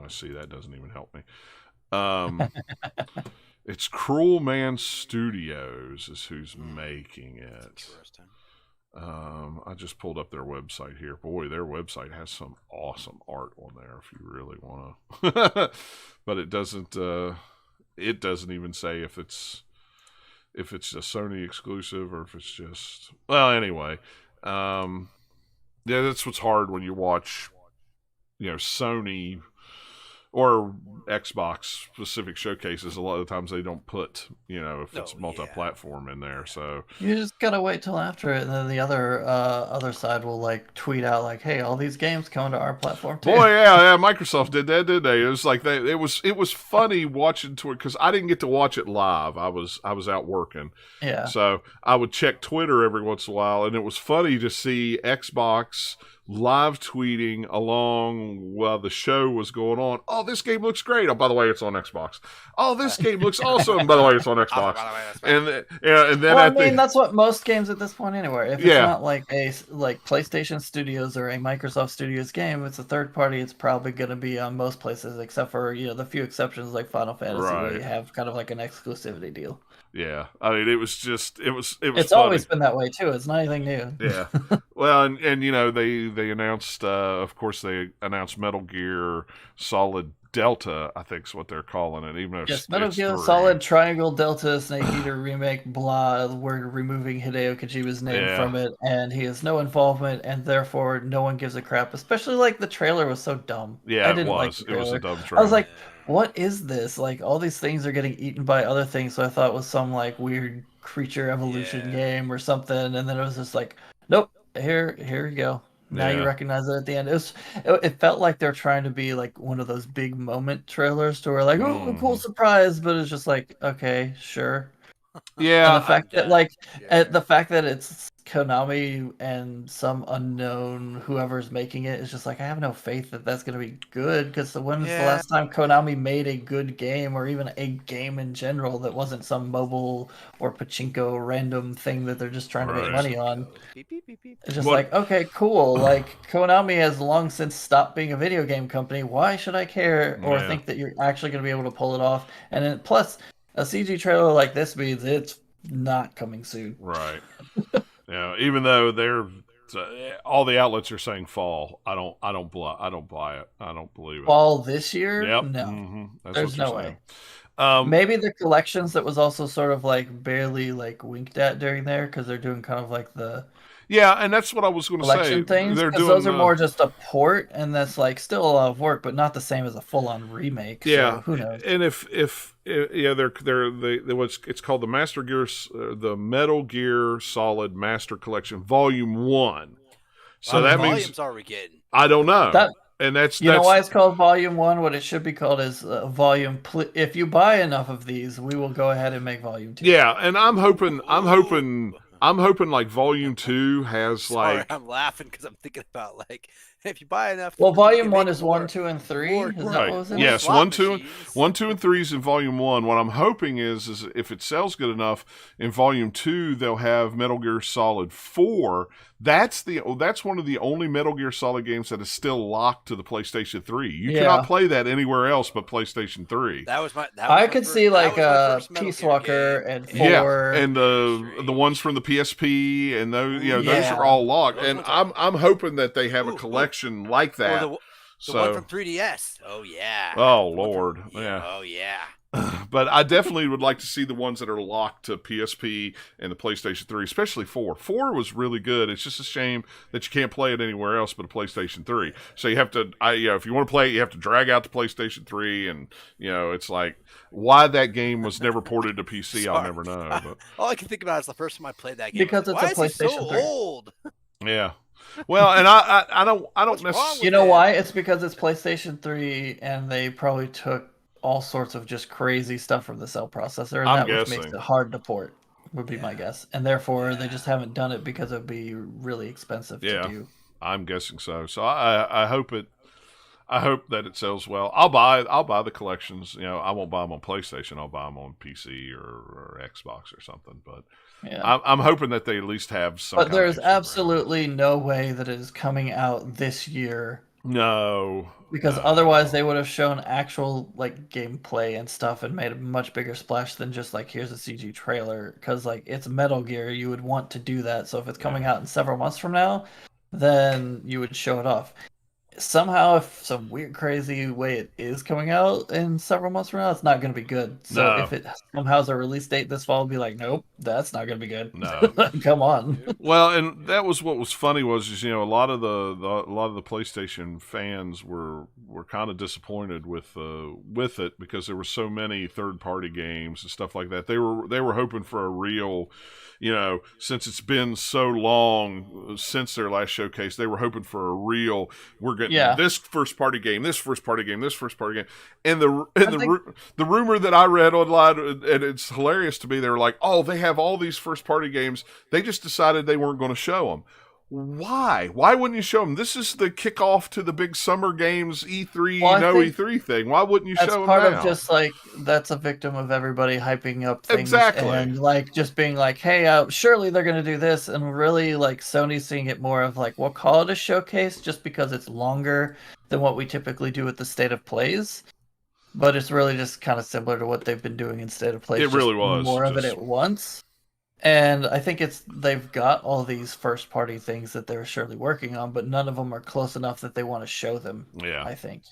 see that doesn't even help me. It's Cruel Man Studios is who's making it. I just pulled up their website here. Boy, their website has some awesome art on there if you really want to. But it doesn't even say if it's if it's a Sony exclusive or if it's just anyway. Yeah, that's what's hard when you watch, Sony or Xbox specific showcases. A lot of the times they don't put, if it's multi-platform in there. So you just gotta wait till after it, and then the other side will like tweet out like, "Hey, all these games coming to our platform too." Boy, yeah, Microsoft did that, didn't they? It was like it was funny watching to it because I didn't get to watch it live. I was out working. Yeah. So I would check Twitter every once in a while, and it was funny to see Xbox live tweeting along while the show was going on. Oh, this game looks great. Oh, by the way, it's on Xbox. Oh, this game looks awesome. By the way, it's on Xbox. And then I mean, that's what most games at this point anyway. If it's not like PlayStation Studios or a Microsoft Studios game, it's a third party. It's probably going to be on most places, except for the few exceptions like Final Fantasy, where you have kind of like an exclusivity deal. Yeah, I mean, it was It's funny. Always been that way too. It's not anything new. Yeah, well, and they announced, of course, they announced Metal Gear Solid Delta, I think is what they're calling it. Even though Metal Gear Solid Triangle Delta Snake Eater remake. Blah, we're removing Hideo Kojima's name from it, and he has no involvement, and therefore no one gives a crap. Especially like the trailer was so dumb. Yeah, I didn't it was. Like the trailer. It was a dumb trailer. I was like, what is this? Like, all these things are getting eaten by other things, so I thought it was some like weird creature evolution game or something, and then it was just like, nope, here you go. Now you recognize it at the end. It felt like they're trying to be like one of those big moment trailers to where like, oh, cool surprise, but it's just like, okay, sure. Yeah. And the fact the fact that it's Konami and some unknown whoever's making it is just like, I have no faith that that's going to be good, because when was the last time Konami made a good game, or even a game in general that wasn't some mobile or pachinko random thing that they're just trying to make money on? It's just like, okay, cool. Like, Konami has long since stopped being a video game company. Why should I care or think that you're actually going to be able to pull it off? And then plus, a CG trailer like this means it's not coming soon. Right. Yeah, even though they're all the outlets are saying fall, I don't buy it. I don't believe it. Fall this year? Yep. No. Mm-hmm. There's no way. Maybe the collections that was also sort of like barely like winked at during there, because they're doing kind of like the and that's what I was going to say. Things, they're doing those are more just a port, and that's like still a lot of work, but not the same as a full-on remake. Yeah, so who knows? And if it's called the the Metal Gear Solid Master Collection Volume 1. So that means volumes are we getting? I don't know. And that's know why it's called Volume 1? What it should be called is Volume. If you buy enough of these, we will go ahead and make Volume 2. Yeah, and I'm hoping like Volume 2 has Sorry, I'm laughing because I'm thinking about like, if you buy enough. Well, Volume 1 is 1, 2, and 3. Is that what was in it? Yes, 1, 2, and 3 is in Volume 1. What I'm hoping is if it sells good enough, in Volume 2 they'll have Metal Gear Solid 4. That's one of the only Metal Gear Solid games that is still locked to the PlayStation 3. You cannot play that anywhere else but PlayStation 3. I could see like Peace Walker and 4. Yeah, and the ones from the PSP and those those are all locked. And I'm hoping that they have a collection like that. The one from 3DS. Oh yeah. Oh Lord. Yeah. Oh yeah. But I definitely would like to see the ones that are locked to PSP and the PlayStation 3, especially 4. 4 was really good. It's just a shame that you can't play it anywhere else but a PlayStation 3. So you have to, if you want to play it, you have to drag out the PlayStation 3, and it's like why that game was never ported to PC. I'll never know. But all I can think about is the first time I played that game. Because it's a PlayStation 3. Old? Yeah. Well, and I don't necessarily. You know why? It's because it's PlayStation 3, and they probably took all sorts of just crazy stuff from the cell processor, and which makes it hard to port, would be my guess. And therefore, they just haven't done it because it'd be really expensive to do. I'm guessing so. So I hope that it sells well. I'll buy the collections. I won't buy them on PlayStation. I'll buy them on PC or Xbox or something. But I'm hoping that they at least have some. But there's absolutely no way that it is coming out this year. No. Because otherwise they would have shown actual like gameplay and stuff and made a much bigger splash than just like, here's a CG trailer. Because like, it's Metal Gear, you would want to do that. So if it's coming out in several months from now, then you would show it off. somehow, if some weird, crazy way it is coming out in several months from now, it's not going to be good. So if it somehow has a release date this fall, I'll be like, nope, that's not going to be good. No, come on. Well, and that was what was funny was a lot of the PlayStation fans were kind of disappointed with it because there were so many third party games and stuff like that. They were hoping for a real, since it's been so long since their last showcase, they were hoping for a real. We're getting this first party game, this first party game, this first party game, and the rumor that I read online, and it's hilarious to me. They were like, "Oh, they have all these first party games. They just decided they weren't going to show them." Why? Why wouldn't you show them? This is the kickoff to the big summer games E3, E3 thing. Why wouldn't you show them now? That's part of just like, that's a victim of everybody hyping up things. Exactly. And like just being like, hey, surely they're going to do this. And really like Sony's seeing it more of like, we'll call it a showcase just because it's longer than what we typically do with the State of Plays. But it's really just kind of similar to what they've been doing in State of Plays. It really was. More of it at once. And I think they've got all these first party things that they're surely working on, but none of them are close enough that they want to show them. Yeah, I think.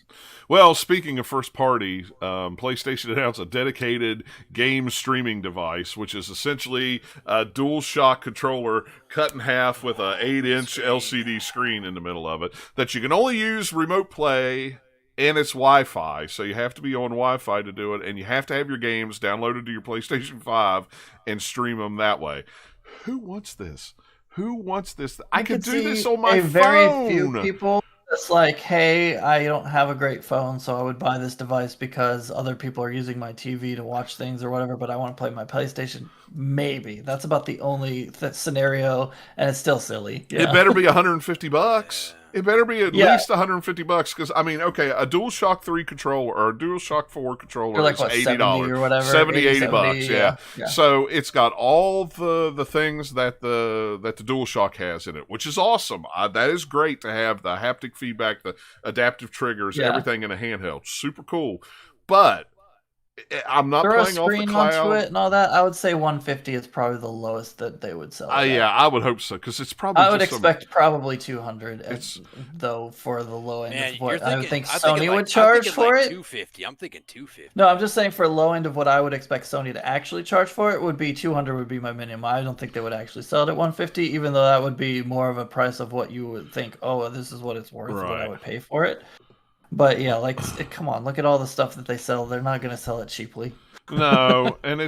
Well, speaking of first party, PlayStation announced a dedicated game streaming device, which is essentially a DualShock controller cut in half with a 8-inch LCD screen in the middle of it that you can only use remote play. And it's Wi-Fi, so you have to be on Wi-Fi to do it, and you have to have your games downloaded to your PlayStation 5 and stream them that way. Who wants this? Who wants this? I could do this on my phone. Very few people. It's like, hey, I don't have a great phone, so I would buy this device because other people are using my TV to watch things or whatever, but I want to play my PlayStation. Maybe. That's about the only scenario, and it's still silly. Yeah. It better be $150. It better be at least $150 because a DualShock 3 controller or a DualShock 4 controller like, is $80 70 or whatever. $80. Yeah. So it's got all the things that the DualShock has in it, which is awesome. That is great to have the haptic feedback, the adaptive triggers, everything in a handheld. Super cool. But I'm not playing off the cloud. Onto it and all that. I would say 150 is probably the lowest that they would sell. Yeah, I would hope so because it's probably. I would expect probably 200 though for the low end of what I would think Sony would charge for it. 250. I'm thinking 250. No, I'm just saying for low end of what I would expect Sony to actually charge for it would be 200 would be my minimum. I don't think they would actually sell it at 150, even though that would be more of a price of what you would think. Oh, this is what it's worth. What I would pay for it. But yeah, like, come on, look at all the stuff that they sell. They're not going to sell it cheaply. No, and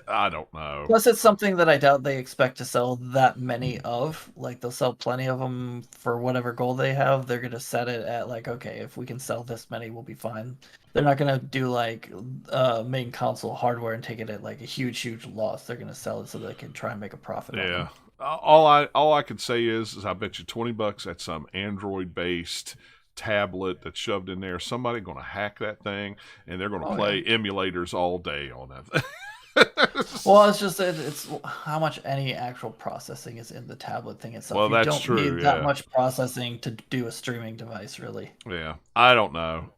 I don't know. Plus, it's something that I doubt they expect to sell that many of. Like, they'll sell plenty of them for whatever goal they have. They're going to set it at, like, okay, if we can sell this many, we'll be fine. They're not going to do, like, main console hardware and take it at, like, a huge, huge loss. They're going to sell it so they can try and make a profit on it. All I could say is I bet you $20 at some Android-based tablet that's shoved in there. Somebody going to hack that thing, and they're going to play emulators all day on that thing. Well, it's just it's how much any actual processing is in the tablet thing itself. Well, that's true. You don't need that much processing to do a streaming device, really. Yeah, I don't know.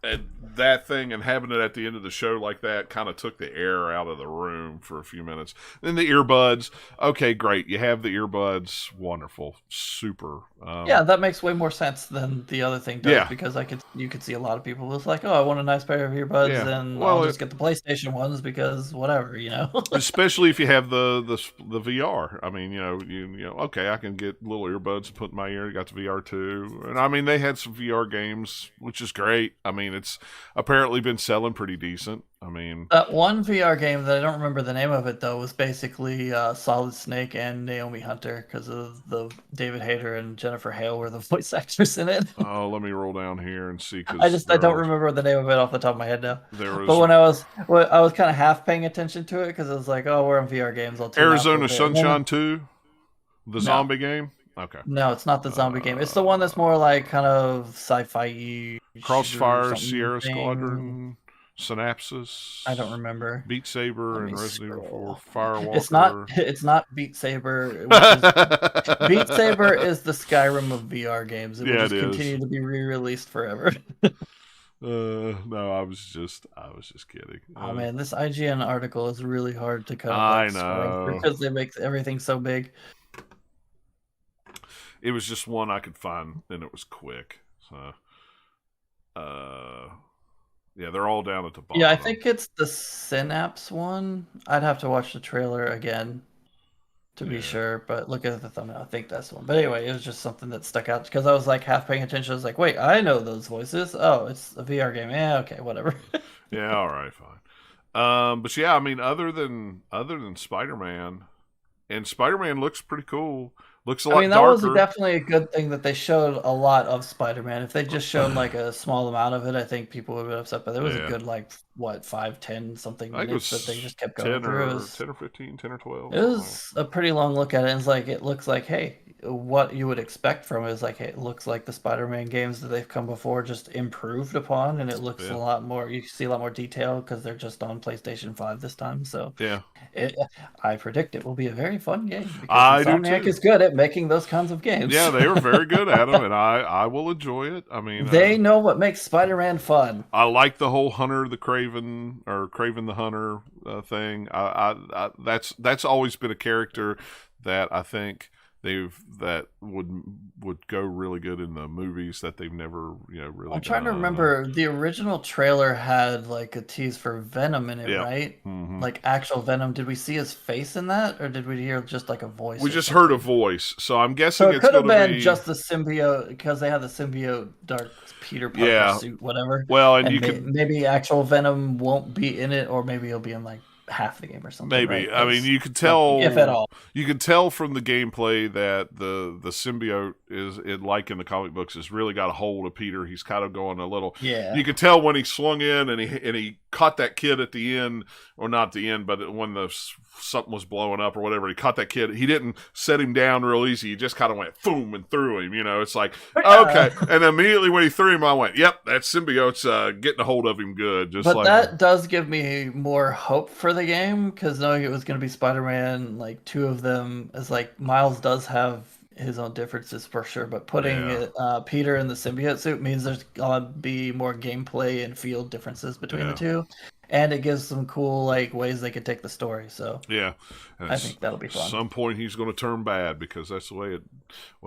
And that thing and having it at the end of the show like that kind of took the air out of the room for a few minutes. Then the earbuds, okay, great. You have the earbuds, wonderful, super. Yeah, that makes way more sense than the other thing does because you could see a lot of people was like, oh, I want a nice pair of earbuds, and I'll just get the PlayStation ones because whatever, Especially if you have the VR. I mean, okay, I can get little earbuds and put in my ear. You got the VR too, and I mean they had some VR games, which is great. I mean, it's apparently been selling pretty decent. I mean, that one VR game that I don't remember the name of it though was basically Solid Snake and Naomi Hunter because of the David Hayter and Jennifer Hale were the voice actors in it. Oh, let me roll down here and see. I don't remember the name of it off the top of my head now. But when I was kind of half paying attention to it because it was like, oh, we're in VR games. I'll Arizona Sunshine 2, the zombie game. Okay. No, it's not the zombie game. It's the one that's more like kind of sci-fi. Crossfire, Sierra Squadron, Synapses. I don't remember. Beat Saber and Resident Evil 4, Firewalker. It's not Beat Saber. Beat Saber is the Skyrim of VR games. It will just continue to be re-released forever. No, I was just kidding. Oh man, this IGN article is really hard to cut. I know because they make everything so big. it was just one I could find, and it was quick. So, yeah, they're all down at the bottom. Yeah, I think it's the Synapse one. I'd have to watch the trailer again to be sure, but look at the thumbnail. I think that's the one. But anyway, it was just something that stuck out because I was like half paying attention. I was like, wait, I know those voices. Oh, it's a VR game. Yeah, okay, whatever. Yeah, all right, fine. But yeah, I mean, other than Spider-Man, and Spider-Man looks pretty cool. Looks a lot darker. That was definitely a good thing that they showed a lot of Spider-Man. If they just shown like a small amount of it, I think people would have been upset. But there was a good, like, what, 5, 10 something minutes that they just kept going through. 10 or 15, 10 or 12. It was a pretty long look at it. And it's like, it looks like, hey, what you would expect from it is like, hey, it looks like the Spider-Man games that they've come before just improved upon. And it looks a lot more, you see a lot more detail because they're just on PlayStation 5 this time. So yeah, I predict it will be a very fun game because Insomniac is good at making those kinds of games. Yeah, they were very good at them, and I will enjoy it. I mean, they know what makes Spider-Man fun. I like the whole Hunter the Craven or Craven the Hunter thing. That's always been a character that I think that would go really good in the movies that they've never really. I'm trying to remember. The original trailer had like a tease for Venom in it, right? Mm-hmm. Like actual Venom. Did we see his face in that, or did we hear just like a voice? We just heard a voice, so I'm guessing it could have been just the symbiote because they had the symbiote dark Peter Parker suit, whatever. Well, and maybe actual Venom won't be in it, or maybe he'll be in like half the game or something. Maybe. Right? I mean, you could tell, if at all. You can tell from the gameplay that the symbiote like in the comic books, has really got a hold of Peter. He's kind of going a little. Yeah. You could tell when he swung in and he caught that kid at the end, or not the end, but when something was blowing up or whatever, he caught that kid. He didn't set him down real easy. He just kind of went boom and threw him. It's like, okay. And immediately when he threw him, I went, yep, that symbiote's getting a hold of him good. But that does give me more hope for the game, because knowing it was going to be Spider-Man, like 2 of them, is like Miles does have his own differences for sure, but putting Peter in the symbiote suit means there's gonna be more gameplay and field differences between the two, and it gives some cool like ways they could take the story. So yeah, I think that'll be fun. At some point he's going to turn bad, because that's the way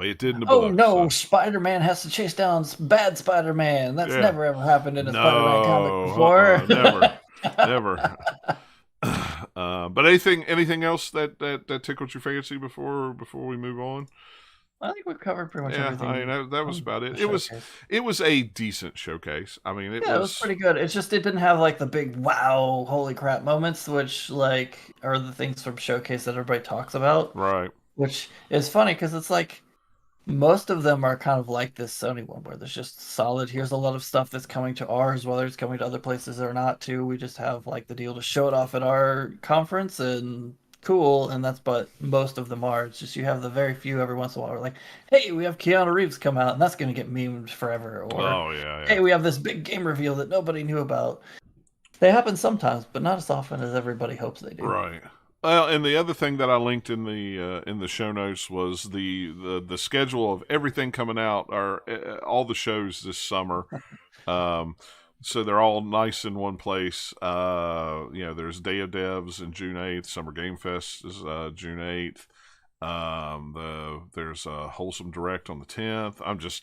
it did in the book. Oh no, so. Spider-Man has to chase down bad Spider-Man. That's never ever happened in a Spider-Man comic before. Never. But anything else that tickled your fancy before we move on? I think we've covered pretty much everything. I mean, that was about it. It was a decent showcase. I mean, it was pretty good. It's just it didn't have like the big wow, holy crap moments, which like are the things from Showcase that everybody talks about. Right. Which is funny because it's like most of them are kind of like this Sony one, where there's just solid. Here's a lot of stuff that's coming to ours, whether it's coming to other places or not. Too, we just have like the deal to show it off at our conference and. Cool, and that's but most of them are. It's just you have the very few every once in a while. We're like, hey, we have Keanu Reeves come out, and that's going to get memed forever. Or hey, we have this big game reveal that nobody knew about. They happen sometimes, but not as often as everybody hopes they do. Right. Well, and the other thing that I linked in the show notes was the schedule of everything coming out, or all the shows this summer. So they're all nice in one place. There's Day of Devs in June 8th. Summer Game Fest is June 8th. There's a Wholesome Direct on the 10th.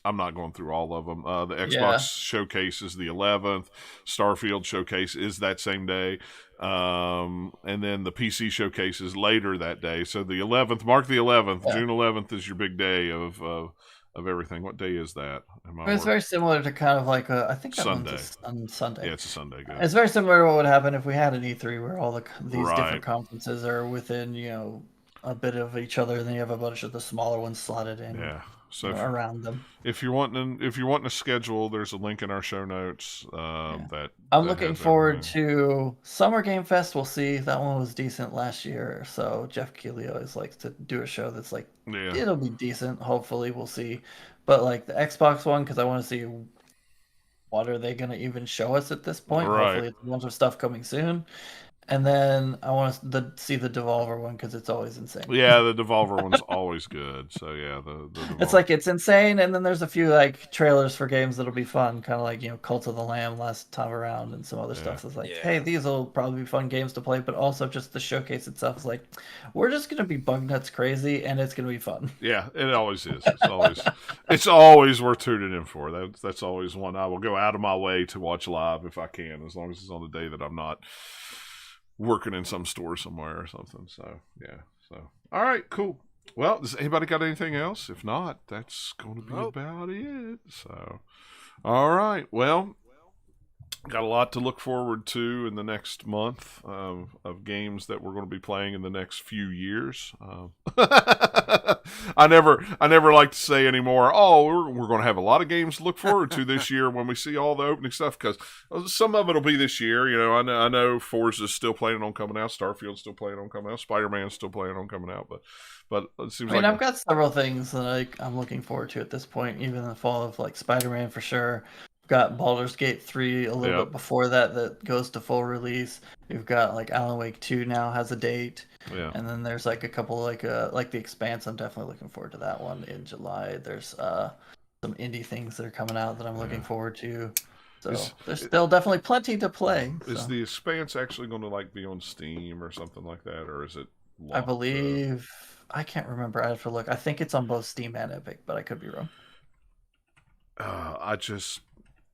I'm not going through all of them. The Xbox Showcase is the 11th. Starfield Showcase is that same day. And then the PC Showcase is later that day. So the 11th, mark the 11th. June 11th is your big day of everything. What day is that? It's very similar to kind of like I think that Sunday. On Sunday. Yeah, it's a Sunday. Good. It's very similar to what would happen if we had an E3 where all these different conferences are within a bit of each other, and then you have a bunch of the smaller ones slotted in. Yeah. So around them. If you're wanting a schedule, there's a link in our show notes. That I'm looking forward to Summer Game Fest. We'll see. That one was decent last year. So Jeff Keighley always likes to do a show that's like it'll be decent. Hopefully, we'll see. But like the Xbox one, because I want to see what are they going to even show us at this point. Right. Hopefully, it's a bunch of stuff coming soon. And then I want to see the Devolver one because it's always insane. Yeah, the Devolver one's always good. So yeah, the Devolver. It's like it's insane, and then there's a few like trailers for games that'll be fun, kind of like Cult of the Lamb last time around, and some other stuff. It's like, hey, these will probably be fun games to play, but also just the showcase itself is like, we're just gonna be bug nuts crazy, and it's gonna be fun. Yeah, it always is. It's always worth tuning in for. That's always one I will go out of my way to watch live if I can, as long as it's on the day that I'm not working in some store somewhere or something. So yeah. So all right, cool. Well, does anybody got anything else? If not, that's going to be about it. So all right. Well, got a lot to look forward to in the next month of games that we're going to be playing in the next few years. I never like to say anymore, we're going to have a lot of games to look forward to this year when we see all the opening stuff, because some of it will be this year. I know Forza's still planning on coming out, Starfield's still planning on coming out, Spider-Man's still planning on coming out, but it seems I've got several things that I'm looking forward to at this point, even in the fall, of like Spider-Man for sure. Got Baldur's Gate 3 a little bit before that goes to full release. We've got like Alan Wake 2 now has a date. Yeah. And then there's like a couple like The Expanse. I'm definitely looking forward to that one in July. There's some indie things that are coming out that I'm looking forward to. So there's still definitely plenty to play. Is The Expanse actually going to like be on Steam or something like that, or is it locked? I believe I can't remember. I have to look. I think it's on both Steam and Epic, but I could be wrong.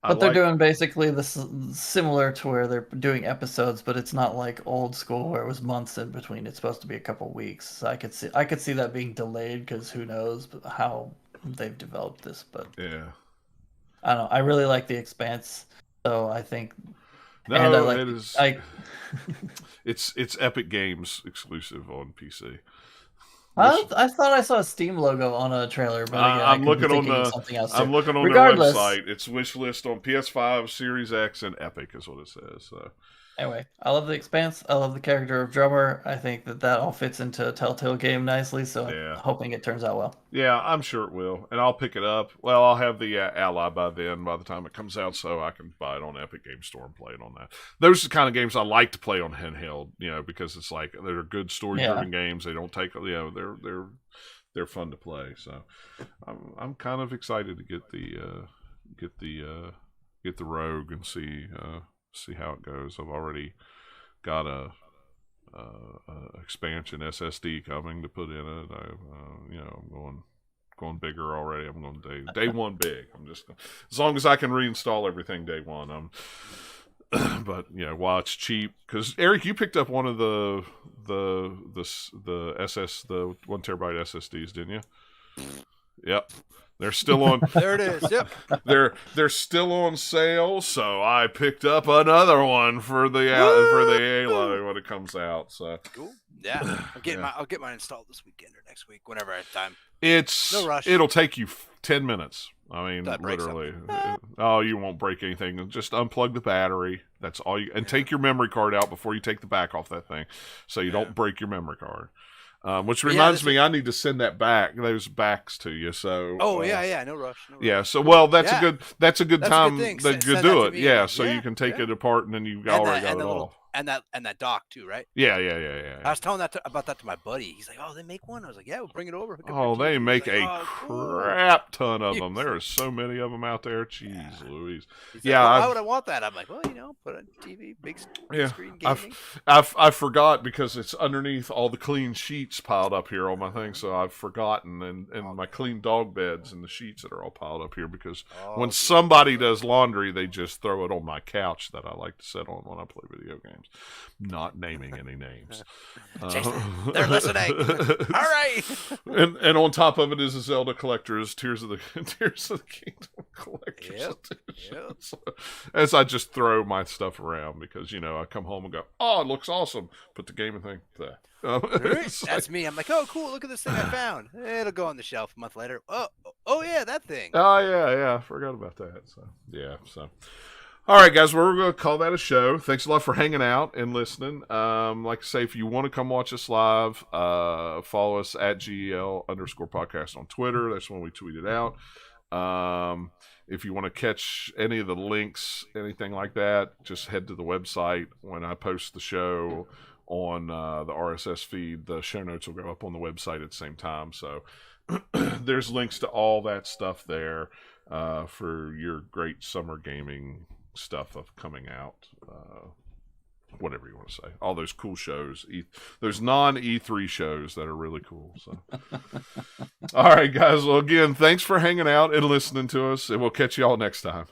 But they're doing basically this similar to where they're doing episodes, but it's not like old school where it was months in between. It's supposed to be a couple weeks. So I could see that being delayed, because who knows how they've developed this. But yeah, I don't know. I really like The Expanse, so I think. No, it is. It's Epic Games exclusive on PC. I thought I saw a Steam logo on a trailer, but again, I'm looking on their website. It's wish list on PS5, Series X, and Epic is what it says. So anyway, I love The Expanse. I love the character of Drummer. I think that all fits into a Telltale game nicely. So I'm hoping it turns out well. Yeah, I'm sure it will, and I'll pick it up. Well, I'll have the Ally by the time it comes out, so I can buy it on Epic Game Store and play it on that. Those are the kind of games I like to play on handheld, because it's like they're good story-driven games. They don't take, they're fun to play. So I'm kind of excited to get the Rogue and see how it goes. I've already got a expansion SSD coming to put in it. I'm going bigger already. I'm going day one big. I'm just, as long as I can reinstall everything day one. But while it's cheap, because Eric, you picked up one of the 1 terabyte SSDs, didn't you? Yep. They're still on. There it is. Yep. They're still on sale, so I picked up another one for the Halo when it comes out. So cool. Yeah, I'll get mine installed this weekend or next week, whenever I have time. No rush. It'll take you 10 minutes. I mean, literally. You won't break anything. Just unplug the battery. That's all you. And take your memory card out before you take the back off that thing, so you don't break your memory card. Which reminds me, I need to send those backs to you. So no rush. Yeah, so that's a good time to do it. Yeah, so you can take it apart and then you've already got it all. And that dock too, right? Yeah. I was telling about that to my buddy. He's like, "Oh, they make one." I was like, "Yeah, we'll bring it over." They make a crap ton of them. There are so many of them out there. Jeez Louise. Why would I want that? I'm like, well, put on TV, big screen gaming. I forgot, because it's underneath all the clean sheets piled up here on my thing, so I've forgotten, and my clean dog beds and the sheets that are all piled up here, because when somebody does laundry, they just throw it on my couch that I like to sit on when I play video games. Not naming any names. They're listening. All right. And on top of it is a Zelda Collector's Tears of the Kingdom Collector's Edition. So, as I just throw my stuff around, because I come home and go, oh, it looks awesome. Put the game and think that. That's me. I'm like, oh, cool. Look at this thing I found. It'll go on the shelf a month later. Oh yeah, that thing. Oh yeah. I forgot about that. So yeah. All right, guys, we're going to call that a show. Thanks a lot for hanging out and listening. Like I say, if you want to come watch us live, follow us at GEL_podcast on Twitter. That's when we tweet it out. if you want to catch any of the links, anything like that, just head to the website. When I post the show on the RSS feed, the show notes will go up on the website at the same time. So there's links to all that stuff there for your great summer gaming stuff of coming out. Whatever you want to say. All those cool shows. Those non-E3 shows that are really cool. So, all right, guys. Well, again, thanks for hanging out and listening to us, and we'll catch you all next time.